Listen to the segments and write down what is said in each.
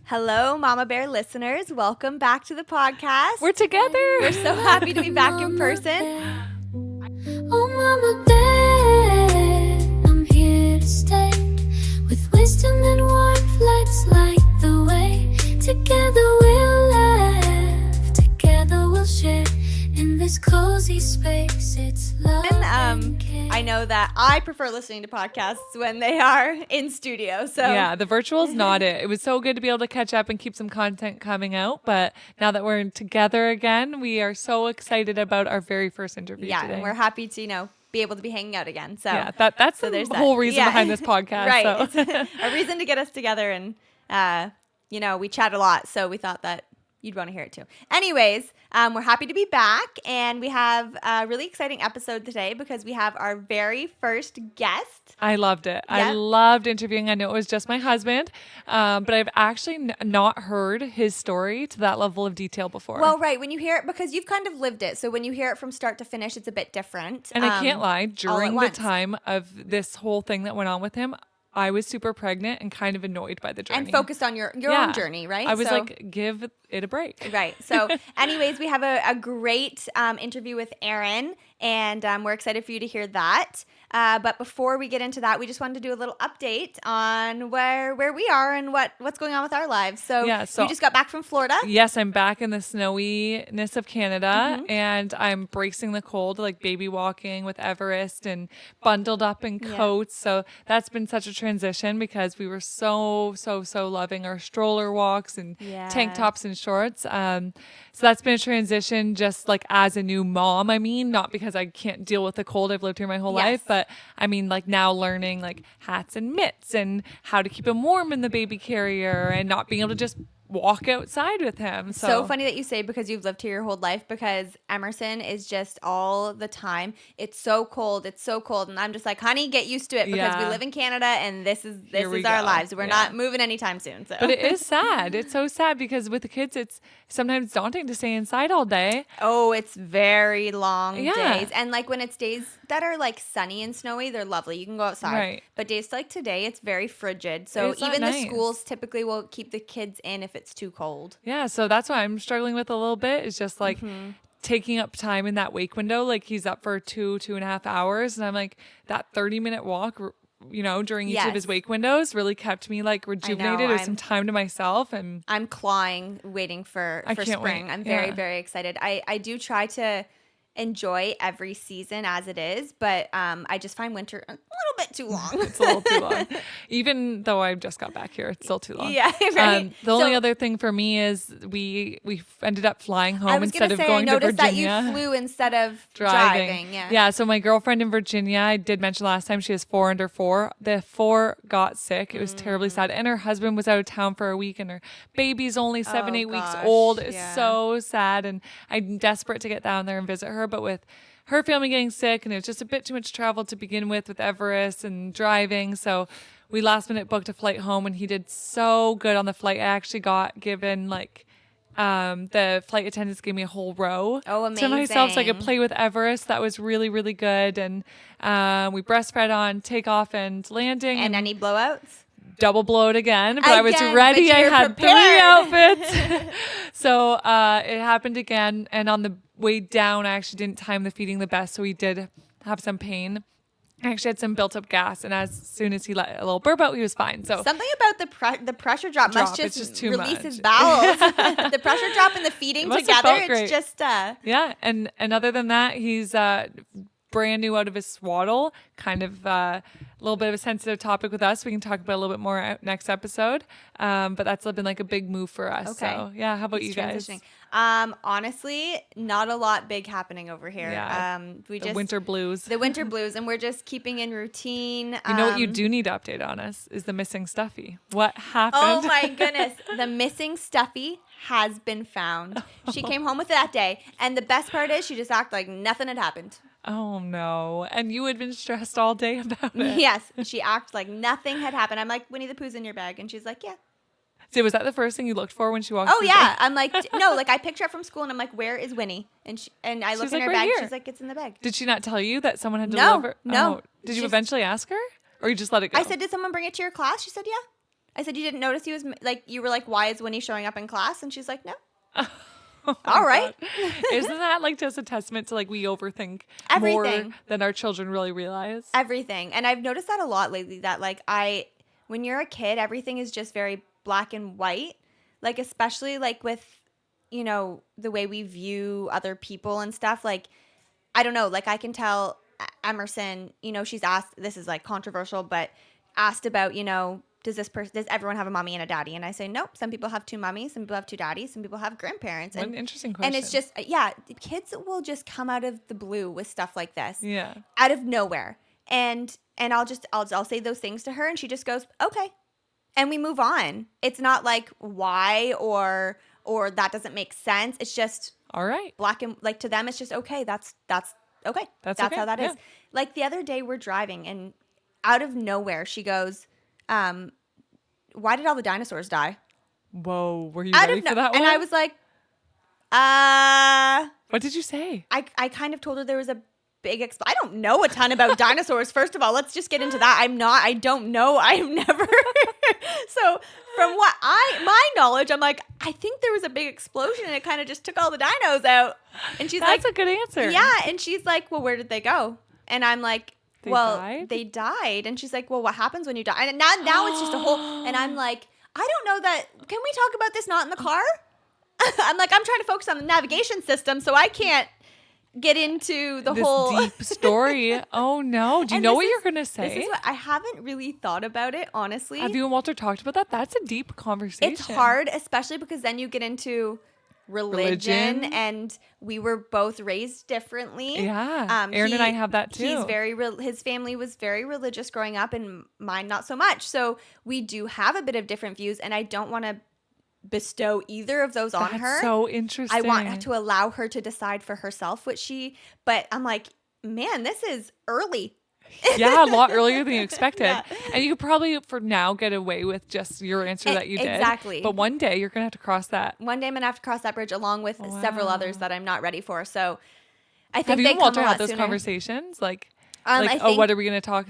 Hello, Mama Bear listeners. Welcome back to the podcast. We're together. We're so happy to be back in person. Oh, Mama Bear, I'm here to stay. With wisdom and warmth, let's light the way. Together we'll laugh, together we'll share. In this cozy space, it's love and care. I know that I prefer listening to podcasts when they are in studio. So Yeah, the virtual is not it. It was so good to be able to catch up and keep some content coming out. But now that we're together again, we are so excited about our very first interview today. And we're happy to, be able to be hanging out again. So yeah, that's the whole reason behind this podcast. Right. So. It's a reason to get us together. And, we chat a lot. So we thought that you'd want to hear it too. Anyways, we're happy to be back, and we have a really exciting episode today because we have our very first guest. I loved it. Yep. I loved interviewing. I know it was just my husband, but I've actually not heard his story to that level of detail before. Well, right. When you hear it, because you've kind of lived it, so when you hear it from start to finish, it's a bit different. And I can't lie, during the once. time of this whole thing that went on with him, I was super pregnant and kind of annoyed by the journey. And focused on your own journey, right? I was like, give it a break. Right. So anyways, we have a great interview with Erryn, and we're excited for you to hear that. But before we get into that, we just wanted to do a little update on where we are and what's going on with our lives. So you just got back from Florida? Yes, I'm back in the snowiness of Canada, Mm-hmm. and I'm bracing the cold, like baby walking with Everest and bundled up in coats. So that's been such a transition because we were so loving our stroller walks and tank tops and shorts. So that's been a transition just like as a new mom. I mean, not because I can't deal with the cold. I've lived here my whole life, but I mean, like now learning like hats and mitts and how to keep him warm in the baby carrier and not being able to just walk outside with him. So funny that you say because you've lived here your whole life, because Emerson is just all the time. It's so cold. And I'm just like, honey, get used to it because we live in Canada and this is our lives. We're not moving anytime soon. So. But it is sad. It's so sad because with the kids, it's sometimes daunting to stay inside all day. Oh, it's very long days. And like when it's days that are like sunny and snowy, they're lovely. You can go outside. Right. But days like today, it's very frigid. So even the schools typically will keep the kids in if it's too cold. Yeah, so that's what I'm struggling with a little bit. Is just like taking up time in that wake window. Like he's up for 2.5 hours, and I'm like that 30-minute walk, during each of his wake windows really kept me like rejuvenated with some time to myself. And I'm clawing, waiting for spring. Wait. I'm very, very excited. I do try to enjoy every season as it is, but I just find winter a little bit too long. It's a little too long. Even though I just got back here, it's still too long. Yeah, right. The only other thing for me is we ended up flying home instead of going to Virginia. I noticed that you flew instead of driving. Yeah, so my girlfriend in Virginia, I did mention last time, she has 4 under 4. The 4 got sick. It was terribly sad. And her husband was out of town for a week, and her baby's only 8 weeks old. It's so sad. And I'm desperate to get down there and visit her. But with her family getting sick, and it was just a bit too much travel to begin with Everest and driving. So we last minute booked a flight home, and he did so good on the flight. I actually got given the flight attendants gave me a whole row to myself so I could play with Everest. That was really, really good. And we breastfed on takeoff and landing. And any blowouts? Double blowed again, but I was ready. I had prepared. 3 outfits. So it happened again. And on the way down, I actually didn't time the feeding the best. So we did have some pain. I actually had some built up gas. And as soon as he let a little burp out, he was fine. So something about the pressure drop must just release much. His bowels. The pressure drop and the feeding together, it's just... Yeah. And other than that, he's... brand new out of his swaddle, kind of a little bit of a sensitive topic with us. We can talk about a little bit more next episode. But that's been like a big move for us. Okay. So yeah, how about you guys? Honestly, not a lot big happening over here. Yeah. The winter blues. The winter blues, and we're just keeping in routine. You know what you do need to update on us is the missing Stuffy. What happened? Oh my goodness. The missing Stuffy has been found. She came home with it that day, and the best part is she just acted like nothing had happened. Oh no. And you had been stressed all day about it. Yes. She acted like nothing had happened. I'm like, Winnie the Pooh's in your bag. And she's like, yeah. So was that the first thing you looked for when she walked? Oh yeah. I'm like, no, like I picked her up from school and I'm like, where is Winnie? And I look in her bag. She's like, it's in the bag. Did she not tell you that someone had delivered? No. Oh. Did you eventually ask her? Or you just let it go? I said, did someone bring it to your class? She said, yeah. I said, you didn't notice he was like, you were like, why is Winnie showing up in class? And she's like, no. Oh all right. Isn't that like just a testament to like we overthink everything more than our children really realize? Everything. And I've noticed that a lot lately, that like when you're a kid, everything is just very black and white. Like, especially like with, you know, the way we view other people and stuff. Like, I don't know, like I can tell Emerson, you know, she's asked, this is like controversial, but asked about, you know, does everyone have a mommy and a daddy? And I say, nope. Some people have 2 mummies. Some people have 2 daddies. Some people have grandparents. What an interesting question. And it's just, kids will just come out of the blue with stuff like this. Yeah. Out of nowhere. And I'll say those things to her and she just goes, okay. And we move on. It's not like why or that doesn't make sense. It's just all right. Black and like to them, it's just okay. That's okay. That's okay. how that is. Like the other day we're driving and out of nowhere she goes, why did all the dinosaurs die? Whoa, were you ready for that one? And I was like, what did you say? I kind of told her there was a big I don't know a ton about dinosaurs. First of all, let's just get into that. I don't know. I've never. So from what my knowledge, I'm like, I think there was a big explosion and it kind of just took all the dinos out. And she's That's a good answer. Yeah. And she's like, well, where did they go? And I'm like, they died. And she's like, well, what happens when you die? And now it's just a whole, and I'm like, I don't know that, can we talk about this not in the car? I'm like, I'm trying to focus on the navigation system, so I can't get into this whole deep story. Oh no. Do you know what you're going to say? This is what I haven't really thought about it, honestly. Have you and Walter talked about that? That's a deep conversation. It's hard, especially because then you get into religion and we were both raised differently. Yeah. Erryn and I have that too. He's his family was very religious growing up and mine not so much. So we do have a bit of different views and I don't want to bestow either of those on her. That's so interesting. I want to allow her to decide for herself but I'm like, man, this is early. Yeah, a lot earlier than you expected. Yeah. And you could probably for now get away with just your answer that you did. Exactly. But one day you're going to have to cross that. One day I'm going to have to cross that bridge along with several others that I'm not ready for. So I think have you and Walter had those sooner. Conversations? Like what are we going to talk?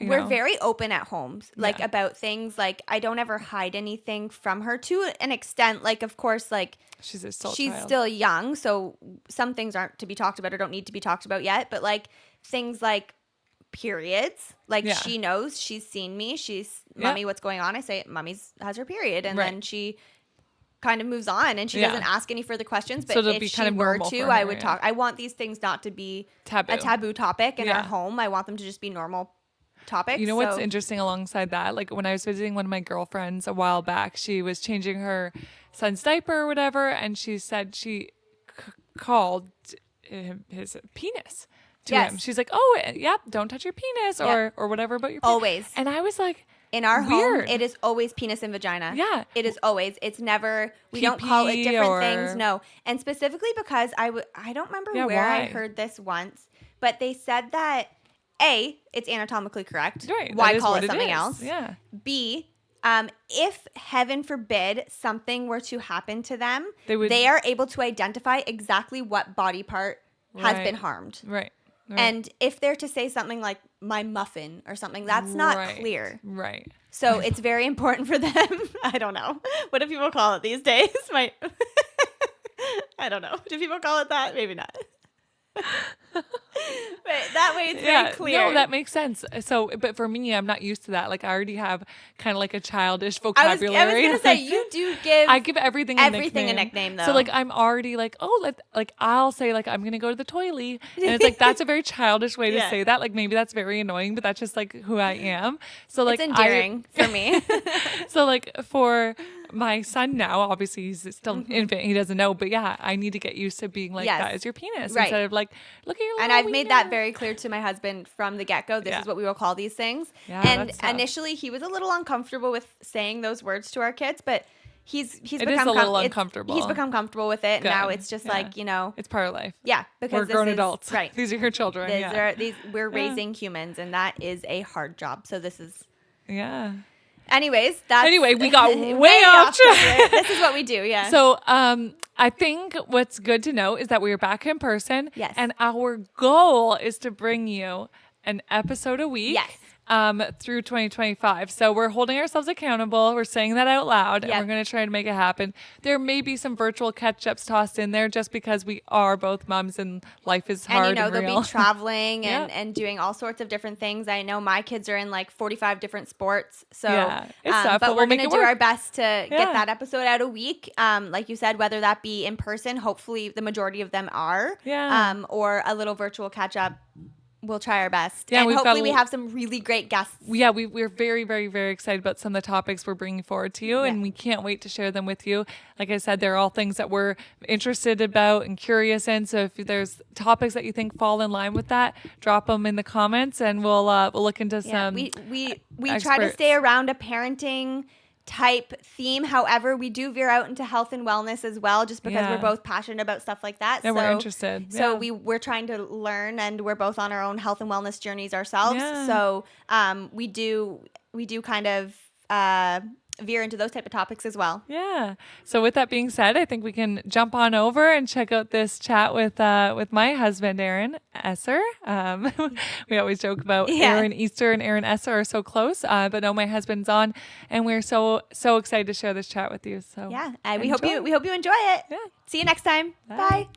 We're very open at home, like about things. Like I don't ever hide anything from her to an extent. Like, of course, like she's still young. So some things aren't to be talked about or don't need to be talked about yet. But like things like periods, like she knows, she's seen me, she's mommy, what's going on? I say mommy's has her period. And then she kind of moves on and she doesn't ask any further questions, but if she were to, I would talk. I want these things not to be a taboo topic in our home. I want them to just be normal topics. You know what's interesting alongside that? Like when I was visiting one of my girlfriends a while back, she was changing her son's diaper or whatever, and she said she called his penis to him. She's like, oh, don't touch your penis or whatever about your penis. Always. And I was like, in our home, it is always penis and vagina. Yeah. It is always. It's never, we don't call it different things. No. And specifically because I don't remember where I heard this once, but they said that A, it's anatomically correct. Right. Why call it something else? Yeah. B, if heaven forbid something were to happen to them, they are able to identify exactly what body part has been harmed. Right. And if they're to say something like my muffin or something, that's not clear. Right. So it's very important for them. I don't know. What do people call it these days? I don't know. Do people call it that? Maybe not. But that way it's very clear. No, that makes sense. So, but for me, I'm not used to that. Like I already have kind of like a childish vocabulary. I was going to say, you do give I give everything a nickname though. So like I'm already like, I'll say like, I'm going to go to the toilet. And it's like, that's a very childish way to say that. Like maybe that's very annoying, but that's just like who I am. So like it's endearing for me. So like for my son now, obviously he's still an infant, he doesn't know, but I need to get used to being like, that is your penis instead of like, look at your little and I've made that very clear to my husband from the get-go. This is what we will call these things. And initially he was a little uncomfortable with saying those words to our kids, but he's become a little uncomfortable. He's become comfortable with it. Good. Now it's just like, it's part of life. Yeah, because we're grown adults. Right. These are your children. We're raising humans, and that is a hard job. So this is Anyways, we got way off track. This is what we do, So, I think what's good to know is that we are back in person. Yes. And our goal is to bring you an episode a week. Yes. through 2025. So we're holding ourselves accountable. We're saying that out loud, and Yep. we're going to try to make it happen. There may be some virtual catch-ups tossed in there just because we are both moms and life is hard And, and they'll real. be traveling Yep. and doing all sorts of different things. I know my kids are in like 45 different sports. So, Yeah, it's tough, but but we'll we're make going to it do work. our best to Yeah. get that episode out a week. Like you said, whether that be in person, hopefully the majority of them are, Yeah. or a little virtual catch up. We'll try our best. Yeah, and we've got hopefully we have some really great guests. Yeah, we're very, very, very excited about some of the topics we're bringing forward to you, and we can't wait to share them with you. Like I said, they're all things that we're interested about and curious in. So if there's topics that you think fall in line with that, drop them in the comments, and we'll look into some. We try to experts. stay around a parenting type theme. However, we do veer out into health and wellness as well, just because Yeah. we're both passionate about stuff like that. Yeah, so we're interested. So Yeah. we're trying to learn, and we're both on our own health and wellness journeys ourselves. Yeah. So we do kind of veer into those type of topics as well. Yeah. So with that being said, I think we can jump on over and check out this chat with my husband, Erryn Esser. We always joke about Erryn Easter and Erryn Esser are so close, but no, my husband's on, and we're so excited to share this chat with you. So We hope you enjoy it. Yeah. See you next time. Bye.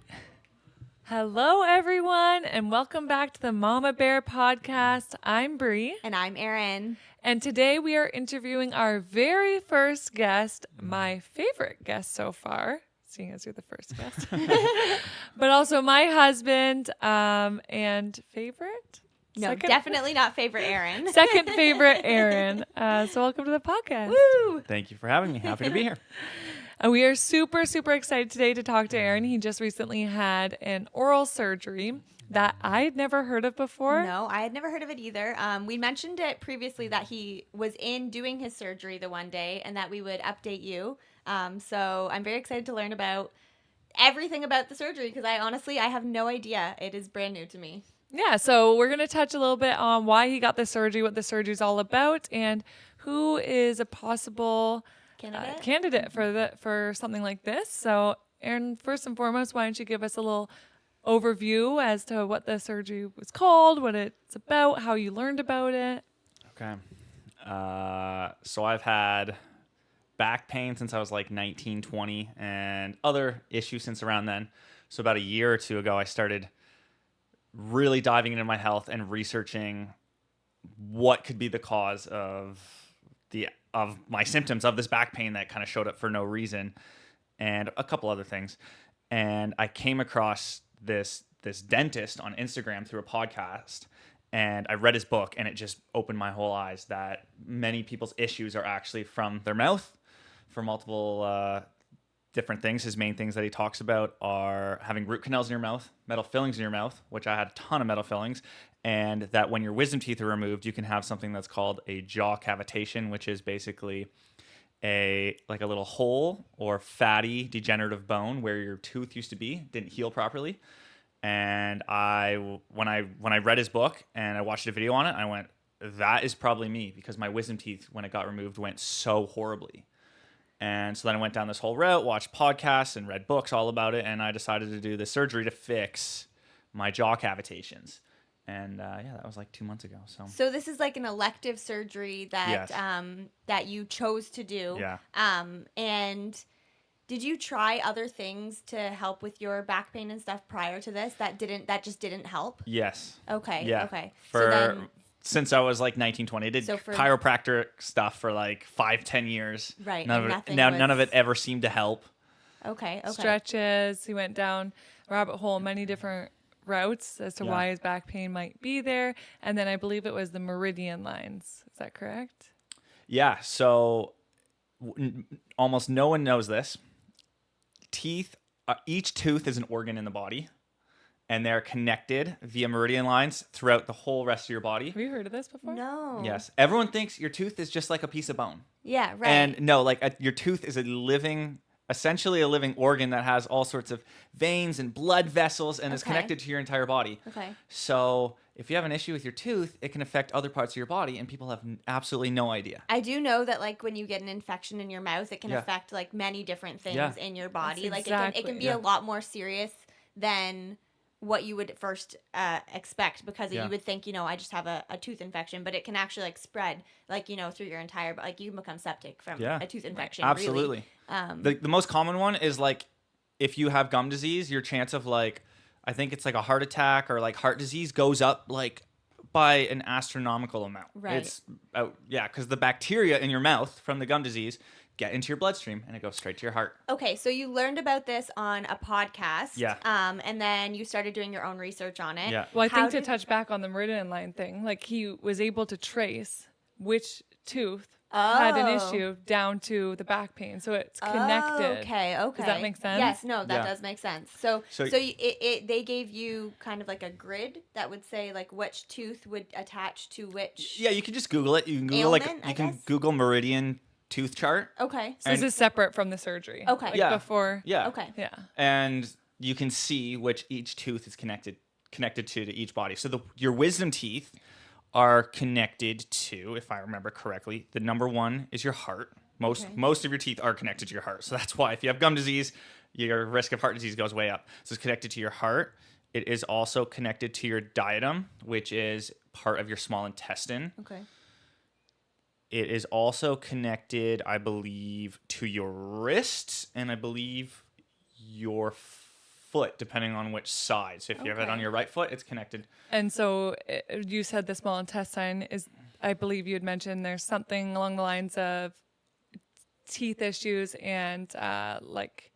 Hello, everyone, and welcome back to the Mama Bear podcast. I'm Brie. And I'm Erryn. And today we are interviewing our very first guest, my favorite guest so far, seeing as you're the first guest, but also my husband and favorite? No, definitely not favorite Erryn. Second favorite, Erryn. So welcome to the podcast. Woo! Thank you for having me. Happy to be here. And we are super, super excited today to talk to Erryn. He just recently had an oral surgery that I had never heard of before. No, I had never heard of it either. We mentioned it previously that he was in doing his surgery the one day and that we would update you. So I'm very excited to learn about everything about the surgery because I have no idea. It is brand new to me. Yeah, so we're going to touch a little bit on why he got the surgery, what the surgery is all about, and who is a possible candidate for something like this. So, Erryn, first and foremost, why don't you give us a little overview as to what the surgery was called, what it's about, how you learned about it? Okay. So I've had back pain since I was like 19, 20, and other issues since around then. So about a year or two ago, I started really diving into my health and researching what could be the cause of my symptoms of this back pain that kind of showed up for no reason, and a couple other things. And I came across this dentist on Instagram through a podcast, and I read his book, and it just opened my whole eyes that many people's issues are actually from their mouth for multiple different things. His main things that he talks about are having root canals in your mouth, metal fillings in your mouth, which I had a ton of metal fillings, and that when your wisdom teeth are removed, you can have something that's called a jaw cavitation, which is basically a little hole or fatty degenerative bone where your tooth used to be, didn't heal properly. And when I read his book and I watched a video on it, I went, that is probably me, because my wisdom teeth, when it got removed, went so horribly. And so then I went down this whole route, watched podcasts and read books all about it, and I decided to do this surgery to fix my jaw cavitations. And that was like 2 months ago. So this is like an elective surgery that Yes. that you chose to do. Yeah. And did you try other things to help with your back pain and stuff prior to this that just didn't help? Yes. Okay. Yeah. Okay. Since I was like 19, 20, I did chiropractic stuff for like 5-10 years. Right. None of it ever seemed to help. Okay. Stretches. He went down a rabbit hole, many different routes as to why his back pain might be there. And then I believe it was the meridian lines. Is that correct? Yeah. So almost no one knows this. Teeth, each tooth is an organ in the body, and they're connected via meridian lines throughout the whole rest of your body. Have you heard of this before? No. Yes. Everyone thinks your tooth is just like a piece of bone. Yeah. Right. And no, your tooth is essentially a living organ that has all sorts of veins and blood vessels and is connected to your entire body. Okay. So if you have an issue with your tooth, it can affect other parts of your body, and people have absolutely no idea. I do know that like when you get an infection in your mouth, it can affect like many different things in your body. That's like it can be a lot more serious than what you would first expect, because you would think, I just have a tooth infection, but it can actually like spread like, through your entire, like you can become septic from a tooth infection. Absolutely. Really. The most common one is like, if you have gum disease, your chance of like, I think it's like a heart attack or like heart disease goes up like by an astronomical amount. Right. It's because the bacteria in your mouth from the gum disease get into your bloodstream and it goes straight to your heart. Okay, so you learned about this on a podcast. Yeah. And then you started doing your own research on it. Yeah. Well, I think to touch back on the meridian line thing, like he was able to trace which tooth had an issue down to the back pain, so it's connected. Okay. Does that make sense? Yes, no, that does make sense. So they gave you kind of like a grid that would say like which tooth would attach to which. Yeah, you can just Google it. You can Google ailment, you can Google meridian tooth chart. Okay. So this is separate from the surgery. Okay. Like before. Yeah. Okay. Yeah. And you can see which each tooth is connected to each body. So your wisdom teeth are connected to, if I remember correctly, the number one is your heart. Most of your teeth are connected to your heart. So that's why if you have gum disease, your risk of heart disease goes way up. So it's connected to your heart. It is also connected to your diadem, which is part of your small intestine. Okay. It is also connected, I believe, to your wrists and I believe your foot, depending on which side. So if you have it on your right foot, it's connected. And so you said the small intestine is, I believe you had mentioned there's something along the lines of teeth issues and like,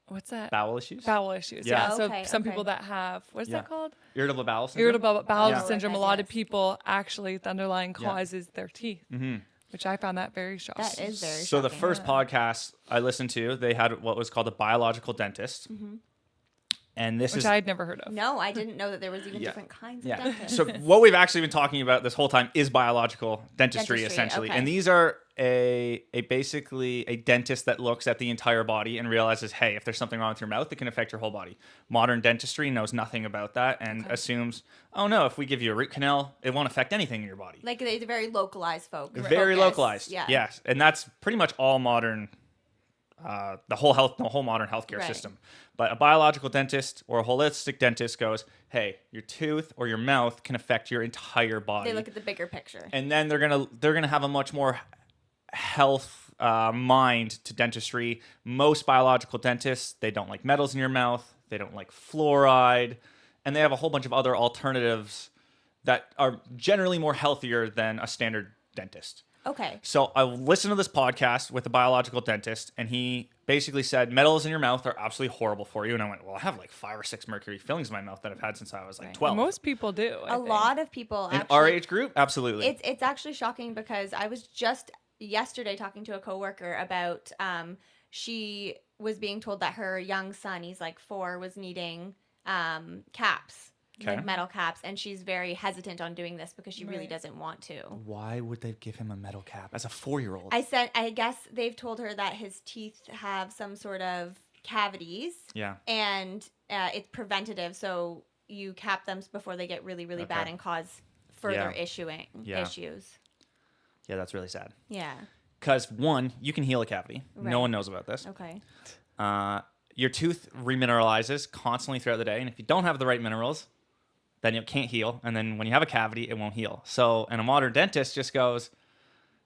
what's that? Bowel issues? Bowel issues. Yeah. So Okay, some okay. people that have, what's that called? Irritable bowel syndrome. Irritable bowel Yeah. syndrome. A lot of people actually, the underlying cause is their teeth, Mm-hmm. which I found that very shocking. That is very So the shocking. first podcast I listened to, they had what was called a biological dentist. Mm-hmm. And this which is... I had never heard of. No, I didn't know that there was even different kinds of dentists. So what we've actually been talking about this whole time is biological dentistry essentially. Okay. And these are a basically a dentist that looks at the entire body and realizes, hey, if there's something wrong with your mouth, it can affect your whole body. Modern dentistry knows nothing about that and assumes, oh no, if we give you a root canal, it won't affect anything in your body. Like they're very localized folk. Very focus. localized. Yeah. Yes. And that's pretty much all modern the whole modern healthcare Right. system. But a biological dentist or a holistic dentist goes, hey, your tooth or your mouth can affect your entire body. They look at the bigger picture. And then they're gonna have a much more health mind to dentistry. Most biological dentists, they don't like metals in your mouth, they don't like fluoride, and they have a whole bunch of other alternatives that are generally more healthier than a standard dentist. Okay. So I listened to this podcast with a biological dentist, and he basically said metals in your mouth are absolutely horrible for you. And I went, well, I have like 5 or 6 mercury fillings in my mouth that I've had since I was like 12. Most people do. I A think. lot of people In actually, our age group, absolutely. It's actually shocking because I was just yesterday talking to a coworker about she was being told that her young son, he's like 4, was needing caps. Okay. Like metal caps, and she's very hesitant on doing this because she really doesn't want to. Why would they give him a metal cap as a 4-year-old? I guess they've told her that his teeth have some sort of cavities. Yeah. And it's preventative, so you cap them before they get really, really bad and cause further issues. Yeah, that's really sad. Yeah. Because one, you can heal a cavity. Right. No one knows about this. Okay. Your tooth remineralizes constantly throughout the day, and if you don't have the right minerals, then it can't heal. And then when you have a cavity, it won't heal. So, and a modern dentist just goes,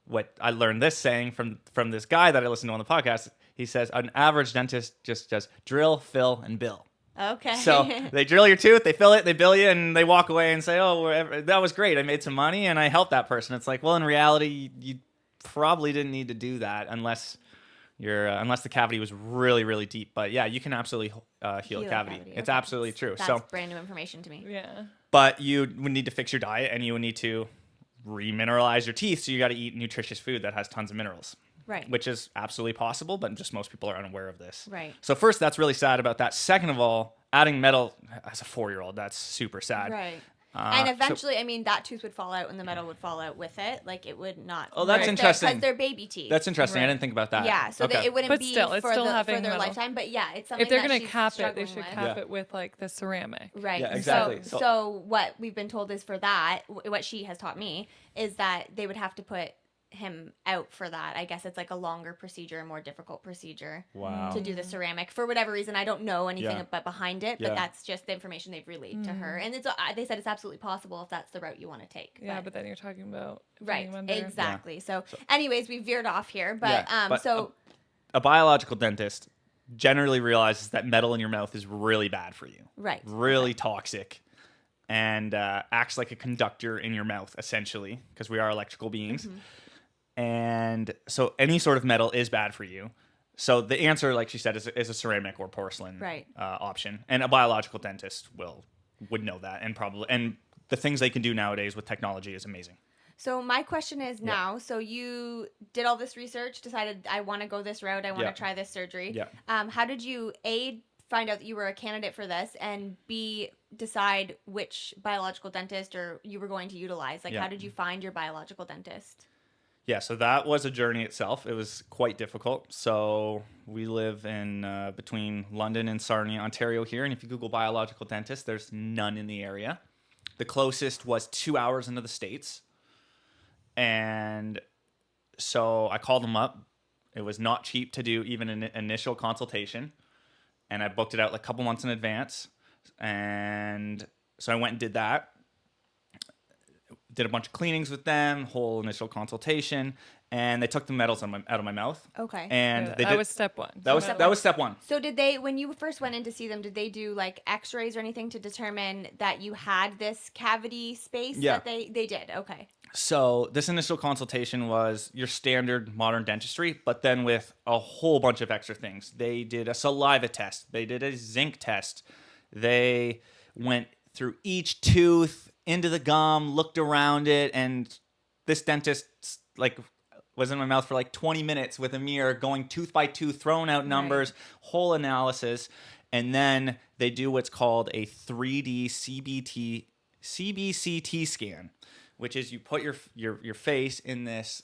what I learned this saying from this guy that I listened to on the podcast. He says an average dentist just does drill, fill, and bill. Okay. So they drill your tooth, they fill it, they bill you, and they walk away and say, oh, that was great. I made some money and I helped that person. It's like, well, in reality, you probably didn't need to do that unless the cavity was really, really deep. But yeah, you can absolutely heal a cavity. It's Okay. absolutely true. That's brand new information to me. Yeah. But you would need to fix your diet and you would need to remineralize your teeth. So you got to eat nutritious food that has tons of minerals. Right. Which is absolutely possible, but just most people are unaware of this. Right. So first, that's really sad about that. Second of all, adding metal as a 4-year-old, that's super sad. Right. And eventually, I mean, that tooth would fall out and the metal would fall out with it. Like, it would not. Oh, that's interesting. Because they're baby teeth. That's interesting. I Right. didn't think about that. Yeah, so that it wouldn't But be still, it's for, still for having their metal. lifetime. But yeah, it's something If they're that going to she's cap it, they struggling should with. cap it with like the ceramic. Right. Yeah, exactly. So what we've been told is for that, what she has taught me, is that they would have to put him out for that. I guess it's like a longer procedure, a more difficult procedure Wow. to do the ceramic for whatever reason. I don't know anything Yeah. but behind it, but Yeah. that's just the information they've relayed to her. And they said it's absolutely possible if that's the route you want to take. Yeah, but then you're talking about right, putting him under. exactly. So, anyways, we veered off here, but Yeah, but so a biological dentist generally realizes that metal in your mouth is really bad for you. right, Really toxic, and acts like a conductor in your mouth, essentially, because we are electrical beings. And so any sort of metal is bad for you. So the answer, like she said, is a ceramic or porcelain Right. option. And a biological dentist would know that, and the things they can do nowadays with technology is amazing. So my question is now, so you did all this research, decided I want to go this route, I want to Yeah. try this surgery. Yeah. How did you, A, find out that you were a candidate for this, and B, decide which biological dentist or you were going to utilize? Like, Yeah. how did you find your biological dentist? Yeah, so that was a journey itself. It was quite difficult. So we live in between London and Sarnia, Ontario here. And if you Google biological dentist, there's none in the area. The closest was 2 hours into the States. And so I called them up. It was not cheap to do even an initial consultation. And I booked it out like a couple months in advance. And so I went and did that. Did a bunch of cleanings with them, whole initial consultation, and they took the metals out of my mouth. Okay. And Yeah, they that did, was step one. that was step one. So did they, when you first went in to see them, did they do like x-rays or anything to determine that you had this cavity space Yeah. that they did? Okay. So this initial consultation was your standard modern dentistry, but then with a whole bunch of extra things. They did a saliva test. They did a zinc test. They went through each tooth into the gum, looked around it, and this dentist like was in my mouth for like 20 minutes with a mirror, going tooth by tooth, throwing out numbers, whole analysis, and then they do what's called a 3D CBCT scan, which is you put your face in this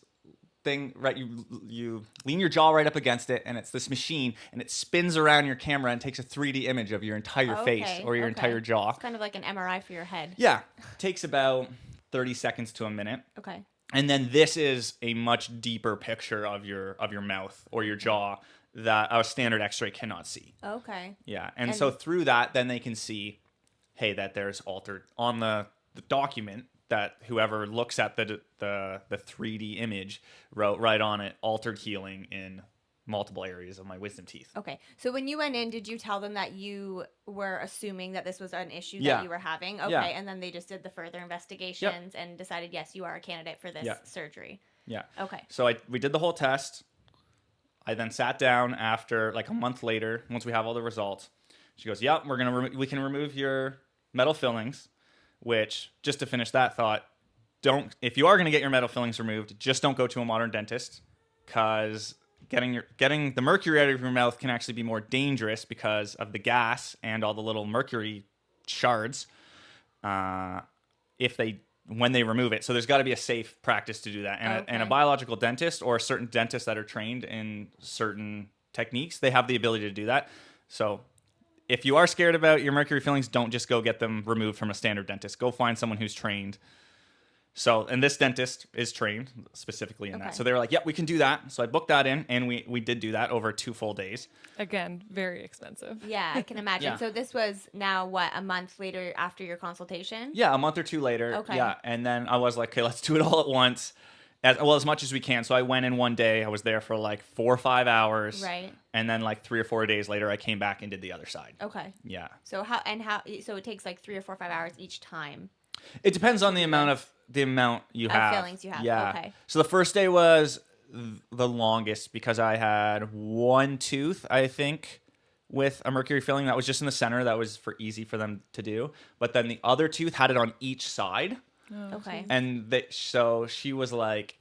thing, right? You lean your jaw right up against it, and it's this machine, and it spins around your camera and takes a 3D image of your entire face or your entire jaw. It's kind of like an MRI for your head. Yeah, takes about 30 seconds to a minute. Okay. And then this is a much deeper picture of your mouth or your jaw that a standard X-ray cannot see. Okay. Yeah, and so through that, then they can see, hey, that there's altered on the document that whoever looks at the 3D image wrote right on it, altered healing in multiple areas of my wisdom teeth. Okay. So when you went in, did you tell them that you were assuming that this was an issue Yeah. that you were having? Okay. Yeah. And then they just did the further investigations and decided, yes, you are a candidate for this Yeah. surgery. Yeah. Okay. So we did the whole test. I then sat down after like a month later, once we have all the results. She goes, "Yep, we can remove your metal fillings." Which, just to finish that thought, if you are going to get your metal fillings removed, just don't go to a modern dentist, because getting the mercury out of your mouth can actually be more dangerous because of the gas and all the little mercury shards when they remove it. So there's got to be a safe practice to do that. And a biological dentist or certain dentists that are trained in certain techniques, they have the ability to do that. So if you are scared about your mercury fillings, don't just go get them removed from a standard dentist. Go find someone who's trained. So, and this dentist is trained specifically in that. So they were like, "Yep, we can do that." So I booked that in, and we did do that over 2 full days. Again, very expensive. Yeah, I can imagine. Yeah. So this was now, a month later after your consultation? Yeah, a month or 2 later. Okay. Yeah, and then I was like, "Okay, let's do it all at once, as much as we can." So I went in one day. I was there for like 4 or 5 hours. Right. And then like 3 or 4 days later, I came back and did the other side. Okay. Yeah. So so it takes like 3 or 4 or 5 hours each time. It depends on the amount you have. Fillings you have. Yeah. Okay. So the first day was the longest because I had one tooth, I think, with a mercury filling that was just in the center. That was easy for them to do. But then the other tooth had it on each side. Okay. And so she was like,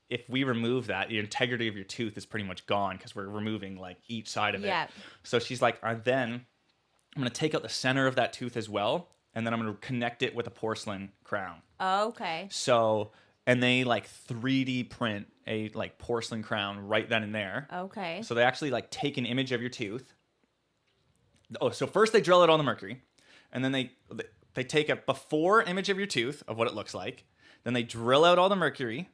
if we remove that, the integrity of your tooth is pretty much gone because we're removing like each side of Yeah. it. So she's like, then I'm going to take out the center of that tooth as well. And then I'm going to connect it with a porcelain crown. Okay. So, and they like 3D print a like porcelain crown right then and there. Okay. So they actually like take an image of your tooth. Oh, so first they drill it on the mercury, and then they take a before image of your tooth of what it looks like. Then they drill out all the mercury,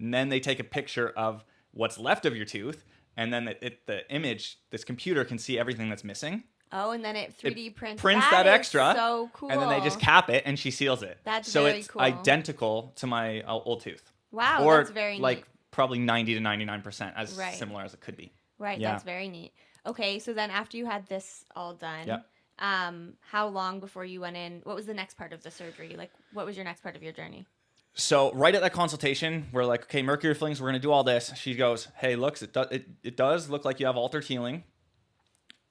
and then they take a picture of what's left of your tooth, and then the image, this computer can see everything that's missing. Oh, and then it 3D prints that is extra. So cool. And then they just cap it, and she seals it. That's so very it's cool. identical to my old tooth. Wow, or that's very neat. like probably 90 to 99% as Right. similar as it could be. Right, Yeah. that's very neat. Okay, so then after you had this all done, Yep. how long before you went in? What was the next part of the surgery? Like, what was your next part of your journey? So right at that consultation, we're like, okay, mercury fillings, we're going to do all this. She goes, hey, looks, it does look like you have altered healing.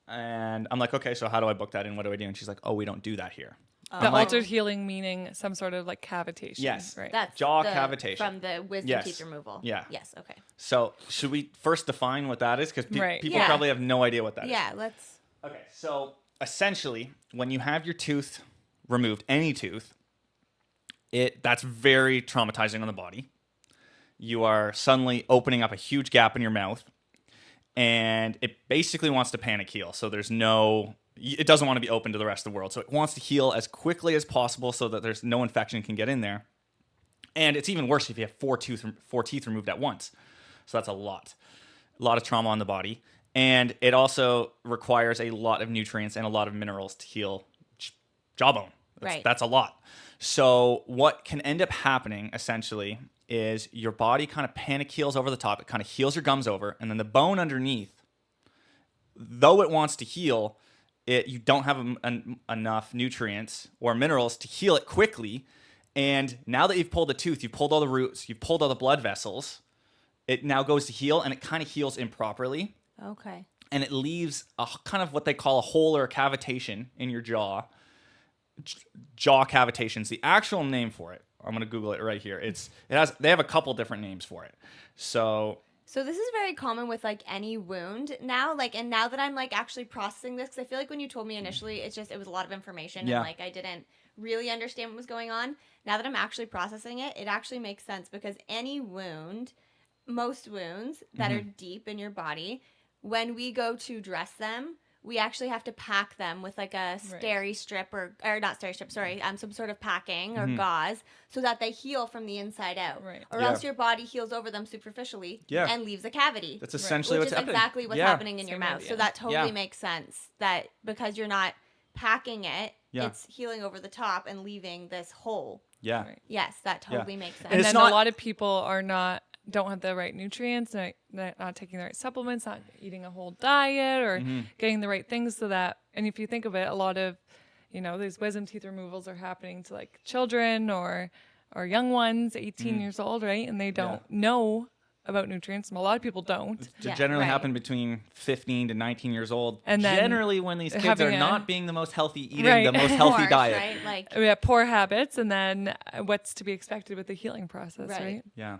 And I'm like, okay, so how do I book that in? What do I do? And she's like, oh, we don't do that here. The altered healing meaning some sort of like cavitation. Yes. Right. That's Jaw cavitation. from the wisdom Yes. teeth removal. Yeah. Yes. Okay. So should we first define what that is? Because Right. people Yeah. probably have no idea what that is. Yeah. Let's. Okay, so essentially, when you have your tooth removed, any tooth, that's very traumatizing on the body. You are suddenly opening up a huge gap in your mouth, and it basically wants to panic heal. So it doesn't want to be open to the rest of the world. So it wants to heal as quickly as possible so that there's no infection can get in there. And it's even worse if you have four teeth removed at once. So that's a lot of trauma on the body. And it also requires a lot of nutrients and a lot of minerals to heal jawbone. That's a lot. So what can end up happening, essentially, is your body kind of panic heals over the top. It kind of heals your gums over. And then the bone underneath, though it wants to heal, you don't have enough nutrients or minerals to heal it quickly. And now that you've pulled the tooth, you've pulled all the roots, you've pulled all the blood vessels, it now goes to heal, and it kind of heals improperly. Okay. And it leaves a kind of what they call a hole or a cavitation in your jaw. Jaw cavitation's the actual name for it. I'm going to Google it right here. They have a couple different names for it. So this is very common with like any wound now. Like, and now that I'm like actually processing this, because I feel like when you told me initially, it was a lot of information Yeah. and like I didn't really understand what was going on. Now that I'm actually processing it, it actually makes sense because any wound, most wounds that are deep in your body, when we go to dress them, we actually have to pack them with like a steri strip or not steri strip, sorry, some sort of packing or gauze so that they heal from the inside out. Right. Or else your body heals over them superficially and leaves a cavity. that's essentially which what's is happening. exactly what's happening in your Same mouth. idea. So that totally Yeah. makes sense that because you're not packing it, Yeah. it's healing over the top and leaving this hole. Yeah. Right. Yes, that totally makes sense. And And it's then not- a lot of people don't have the right nutrients, not taking the right supplements, not eating a whole diet or getting the right things so that, and if you think of it, a lot of, these wisdom teeth removals are happening to like children or young ones, 18 years old, right? And they don't know about nutrients. A lot of people don't. To generally right. happen between 15 to 19 years old. And then generally when these kids having are a- not being the most healthy, eating Right. the most healthy Course, diet. right? Like, We have poor habits, and then what's to be expected with the healing process, Right. right? Yeah.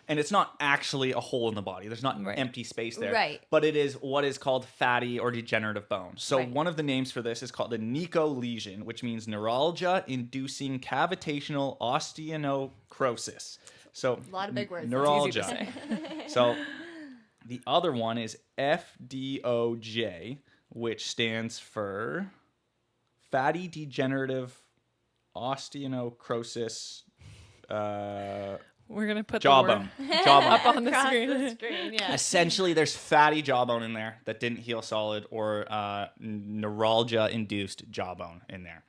And it's not actually a hole in the body. There's not Right. empty space there. Right. But it is what is called fatty or degenerative bone. So Right. one of the names for this is called the Nico lesion, which means neuralgia-inducing cavitational osteonecrosis. So a lot of big words. neuralgia. It's easy to say. So the other one is FDOJ, which stands for fatty degenerative osteonecrosis We're going to put jawbone. the word Jawbone. up on the Across screen. the screen, yeah. Essentially, there's fatty jawbone in there that didn't heal solid, or neuralgia-induced jawbone in there,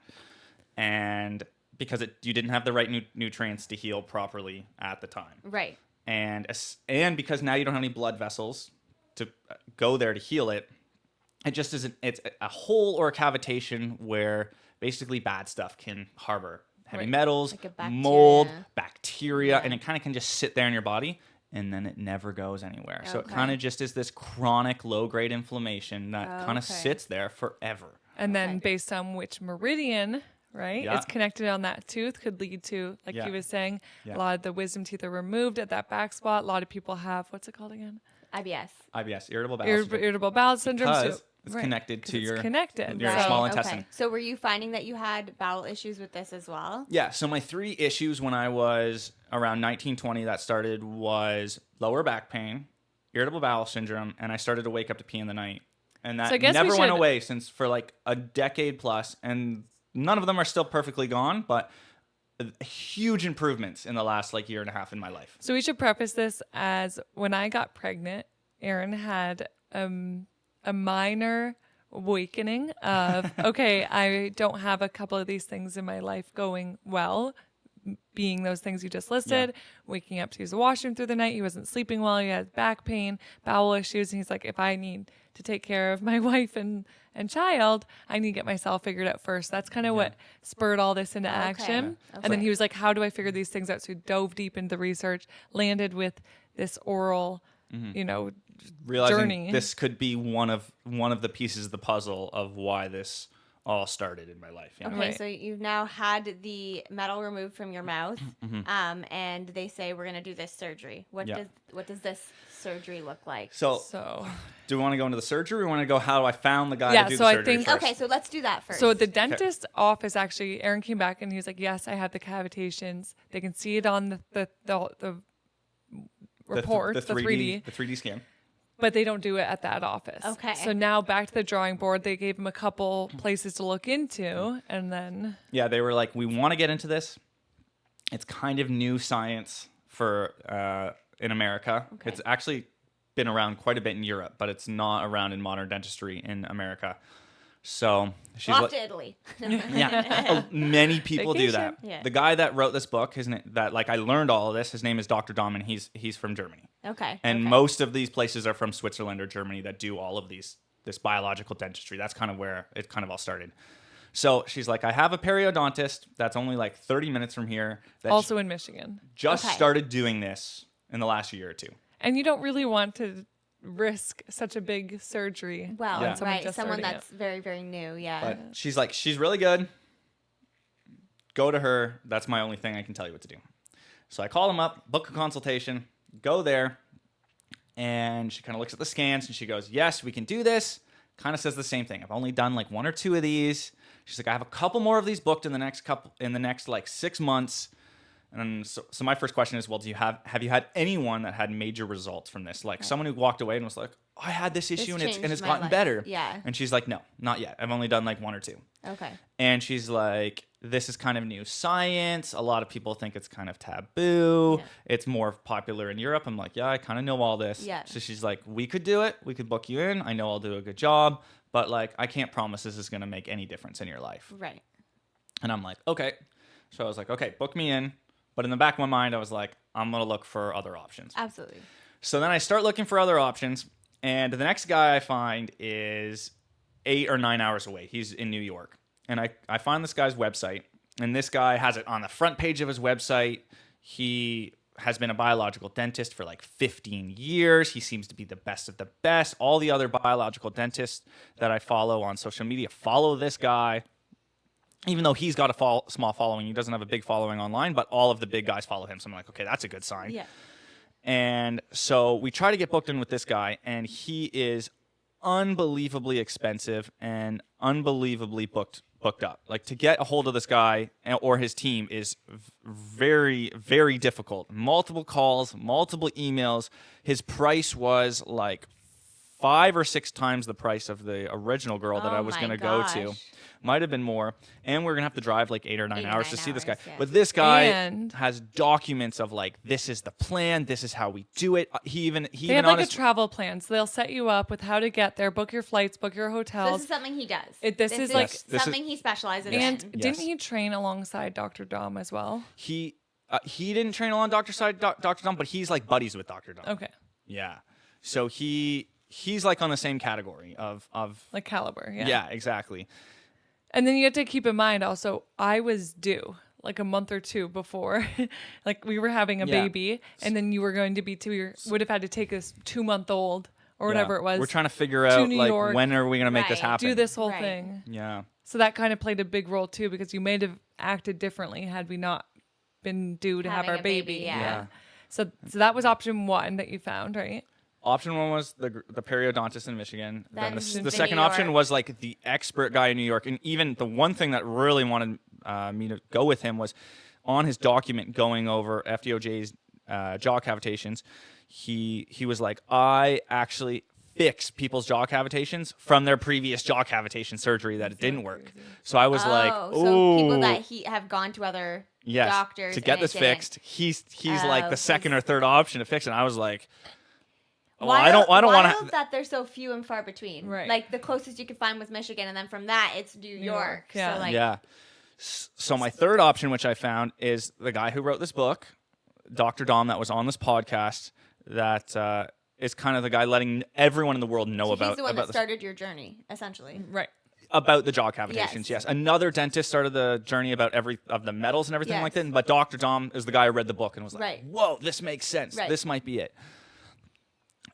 and because you didn't have the right nutrients to heal properly at the time, Right. and because now you don't have any blood vessels to go there to heal it, it just isn't. It's a hole or a cavitation where basically bad stuff can harbor. Heavy Right. metals, Like a bacteria. mold, bacteria, and it kind of can just sit there in your body, and then it never goes anywhere. So it Okay. kind of just is this chronic low-grade inflammation that kind of Okay. sits there forever. And then Okay. based on which meridian, right, Yeah. it's connected on that tooth could lead to, like Yeah. he was saying, Yeah. a lot of the wisdom teeth are removed at that back spot. A lot of people have, what's it called again? IBS. IBS, irritable bowel syndrome. Irritable bowel syndrome. Because so, it's right, connected 'cause to it's your connected. your Right, small okay. intestine. So were you finding that you had bowel issues with this as well? Yeah, so my 3 issues when I was around 19, 20 that started was lower back pain, irritable bowel syndrome, and I started to wake up to pee in the night. And that So I guess we never went should- away for like a decade plus, and none of them are still perfectly gone, but huge improvements in the last like year and a half in my life. So we should preface this as when I got pregnant, Erryn had a minor awakening of, okay, I don't have a couple of these things in my life going well, being those things you just listed, waking up to use the washroom through the night. He wasn't sleeping well. He had back pain, bowel issues. And he's like, if I need to take care of my wife and child, I need to get myself figured out first. That's kind of what spurred all this into action. Okay. And then he was like, how do I figure these things out? So he dove deep into the research, landed with this oral, Realizing journey. this could be one of the pieces of the puzzle of why this all started in my life. You know? Okay, Right. so you've now had the metal removed from your mouth, and they say we're gonna do this surgery. What does this surgery look like? So Do we want to go into the surgery or we want to go how I found the guy Yeah, to do so the I surgery think- first? Okay, so let's do that first. So at the dentist office, actually, Erryn came back and he was like, yes, I have the cavitations. They can see it on the report, the 3D. The 3D scan. But they don't do it at that office. Okay. So now back to the drawing board. They gave him a couple places to look into, and then Yeah, they were like, we want to get into this. It's kind of new science for in America. Okay. It's actually been around quite a bit in Europe, but it's not around in modern dentistry in America. So she's off like, to Italy. yeah, many people do that. Vacation. Yeah. The guy that wrote this book, I learned all of this. His name is Dr. Dom, and he's from Germany. Okay. And okay. most of these places are from Switzerland or Germany that do all of this biological dentistry. That's kind of where it kind of all started. So she's like, I have a periodontist that's only like 30 minutes from here that also in Michigan. just Okay. started doing this in the last year or two. And you don't really want to risk such a big surgery. Well, Yeah. someone right, just someone starting that's very, very new. Yeah. But she's like, she's really good. Go to her. That's my only thing I can tell you what to do. So I call him up, book a consultation, go there, and she kind of looks at the scans and she goes, yes, we can do this. Kind of says the same thing. I've only done like one or two of these. She's like, I have a couple more of these booked in the next like 6 months. And so my first question is, well, have you had anyone that had major results from this? Like someone who walked away and was like, oh, I had this issue and it's changed my gotten life. better. Yeah. And she's like, no, not yet. I've only done like one or two. Okay. And she's like, this is kind of new science. A lot of people think it's kind of taboo. Yeah. It's more popular in Europe. I'm like, yeah, I kind of know all this. Yeah. So she's like, we could do it. We could book you in. I know I'll do a good job. But like, I can't promise this is going to make any difference in your life. Right. And I'm like, okay. So I was like, okay, book me in. But in the back of my mind, I was like, I'm going to look for other options. Absolutely. So then I start looking for other options. And the next guy I find is 8 or 9 hours away. He's in New York. And I find this guy's website. And this guy has it on the front page of his website. He has been a biological dentist for like 15 years. He seems to be the best of the best. All the other biological dentists that I follow on social media follow this guy. Even though he's got a small following, he doesn't have a big following online, but all of the big guys follow him. So I'm like, okay, that's a good sign. Yeah. And so we try to get booked in with this guy, and he is unbelievably expensive and unbelievably booked up. Like, to get a hold of this guy or his team is very, very difficult. Multiple calls, multiple emails. His price was like 5 or 6 times the price of the original girl that I was going to go to. Might have been more. And we're going to have to drive like 8 or 9 hours to see this guy. yeah. But this guy And- has documents of like, this is the plan. This is how we do it. He even They have like a travel plan, so they'll set you up with how to get there, book your flights, book your So hotels. this is something he does. This is like- Yes, this is- something he specializes And in. didn't he train alongside Dr. Dom as well? he didn't train along Dr. Dom, but he's like buddies with Dr. Dom. Okay. Yeah. So he's like on the same category of Like caliber, yeah. yeah, exactly. And then you have to keep in mind also, I was due like a month or two before. Like we were having a Yeah. baby, and then you were going to be 2 years, would have had to take this 2-month-old or whatever Yeah. it was. We're trying to figure to out New like York. when are we gonna make this Right. happen? do this whole Right. thing. Yeah. So that kind of played a big role too, because you may have acted differently had we not been due to have Having our a baby, baby. yeah. So that was option 1 that you found, right? Option 1 was the periodontist in Michigan. Then Then the in second New option York. was like the expert guy in New York. And even the one thing that really wanted me to go with him was on his document going over FDOJ's jaw cavitations. He was like, I actually fix people's jaw cavitations from their previous jaw cavitation surgery that it didn't work. So I was like, so oh, people that have gone to other doctors to get and this it didn't. fixed. He's like the second or third option to fix it. And I was like, well, Wild, I don't want wild to. that they're so few and far between. Right. Like the closest you could find was Michigan, and then from that it's New York. Yeah. So like, Yeah. So my third option, which I found, is the guy who wrote this book, Dr. Dom, that was on this podcast. That is kind of the guy letting everyone in the world know so about. he's the one that this. started your journey, essentially. Right. About the jaw cavitations, Yes. yes. Another dentist started the journey about of the metals and everything Yes. like that. But Dr. Dom is the guy who read the book and was like, Right. whoa, this makes sense. Right. This might be it.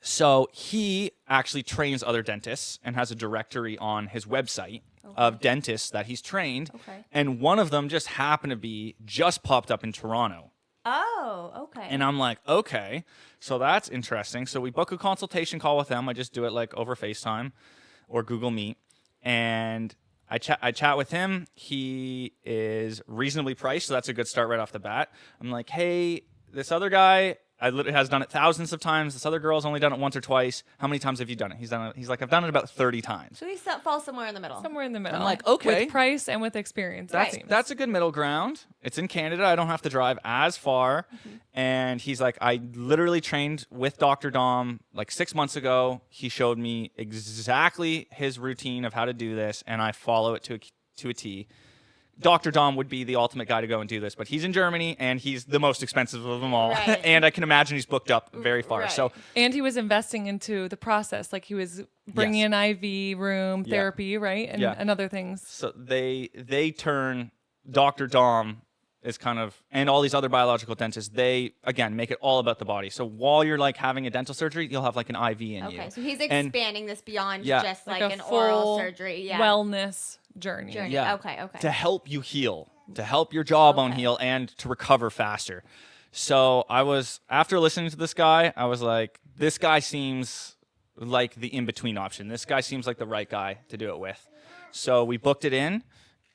So he actually trains other dentists and has a directory on his website of dentists that he's trained. Okay. And one of them just happened to be just popped up in Toronto. Oh, okay. And I'm like, okay, so that's interesting. So we book a consultation call with them. I just do it like over FaceTime or Google Meet. And I chat with him. He is reasonably priced, so that's a good start right off the bat. I'm like, hey, this other guy has done it thousands of times. This other girl's only done it once or twice. How many times have you done it? He's like, I've done it about 30 times. so he falls somewhere in the middle. Somewhere in the middle. I'm like, okay. With price and with experience. it seems. That's a good middle ground. It's in Canada. I don't have to drive as far. And he's like, I literally trained with Dr. Dom like 6 months ago. He showed me exactly his routine of how to do this, and I follow it to a T. Dr. Dom would be the ultimate guy to go and do this, but he's in Germany, and he's the most expensive of them all. Right. And I can imagine he's booked up very far. Right. So And he was investing into the process. Like he was bringing in IV room Yeah. therapy, right? And other things. So they turn Dr. Dom is kind of, and all these other biological dentists, they again make it all about the body. So while you're like having a dental surgery, you'll have like an IV in you. Okay, so he's And- expanding this beyond Yeah. just like a an oral full surgery. Yeah. wellness journey. Yeah. Okay. To help you heal, to help your jawbone Okay. heal and to recover faster. So after listening to this guy, I was like, this guy seems like the in-between option. This guy seems like the right guy to do it with. So we booked it in,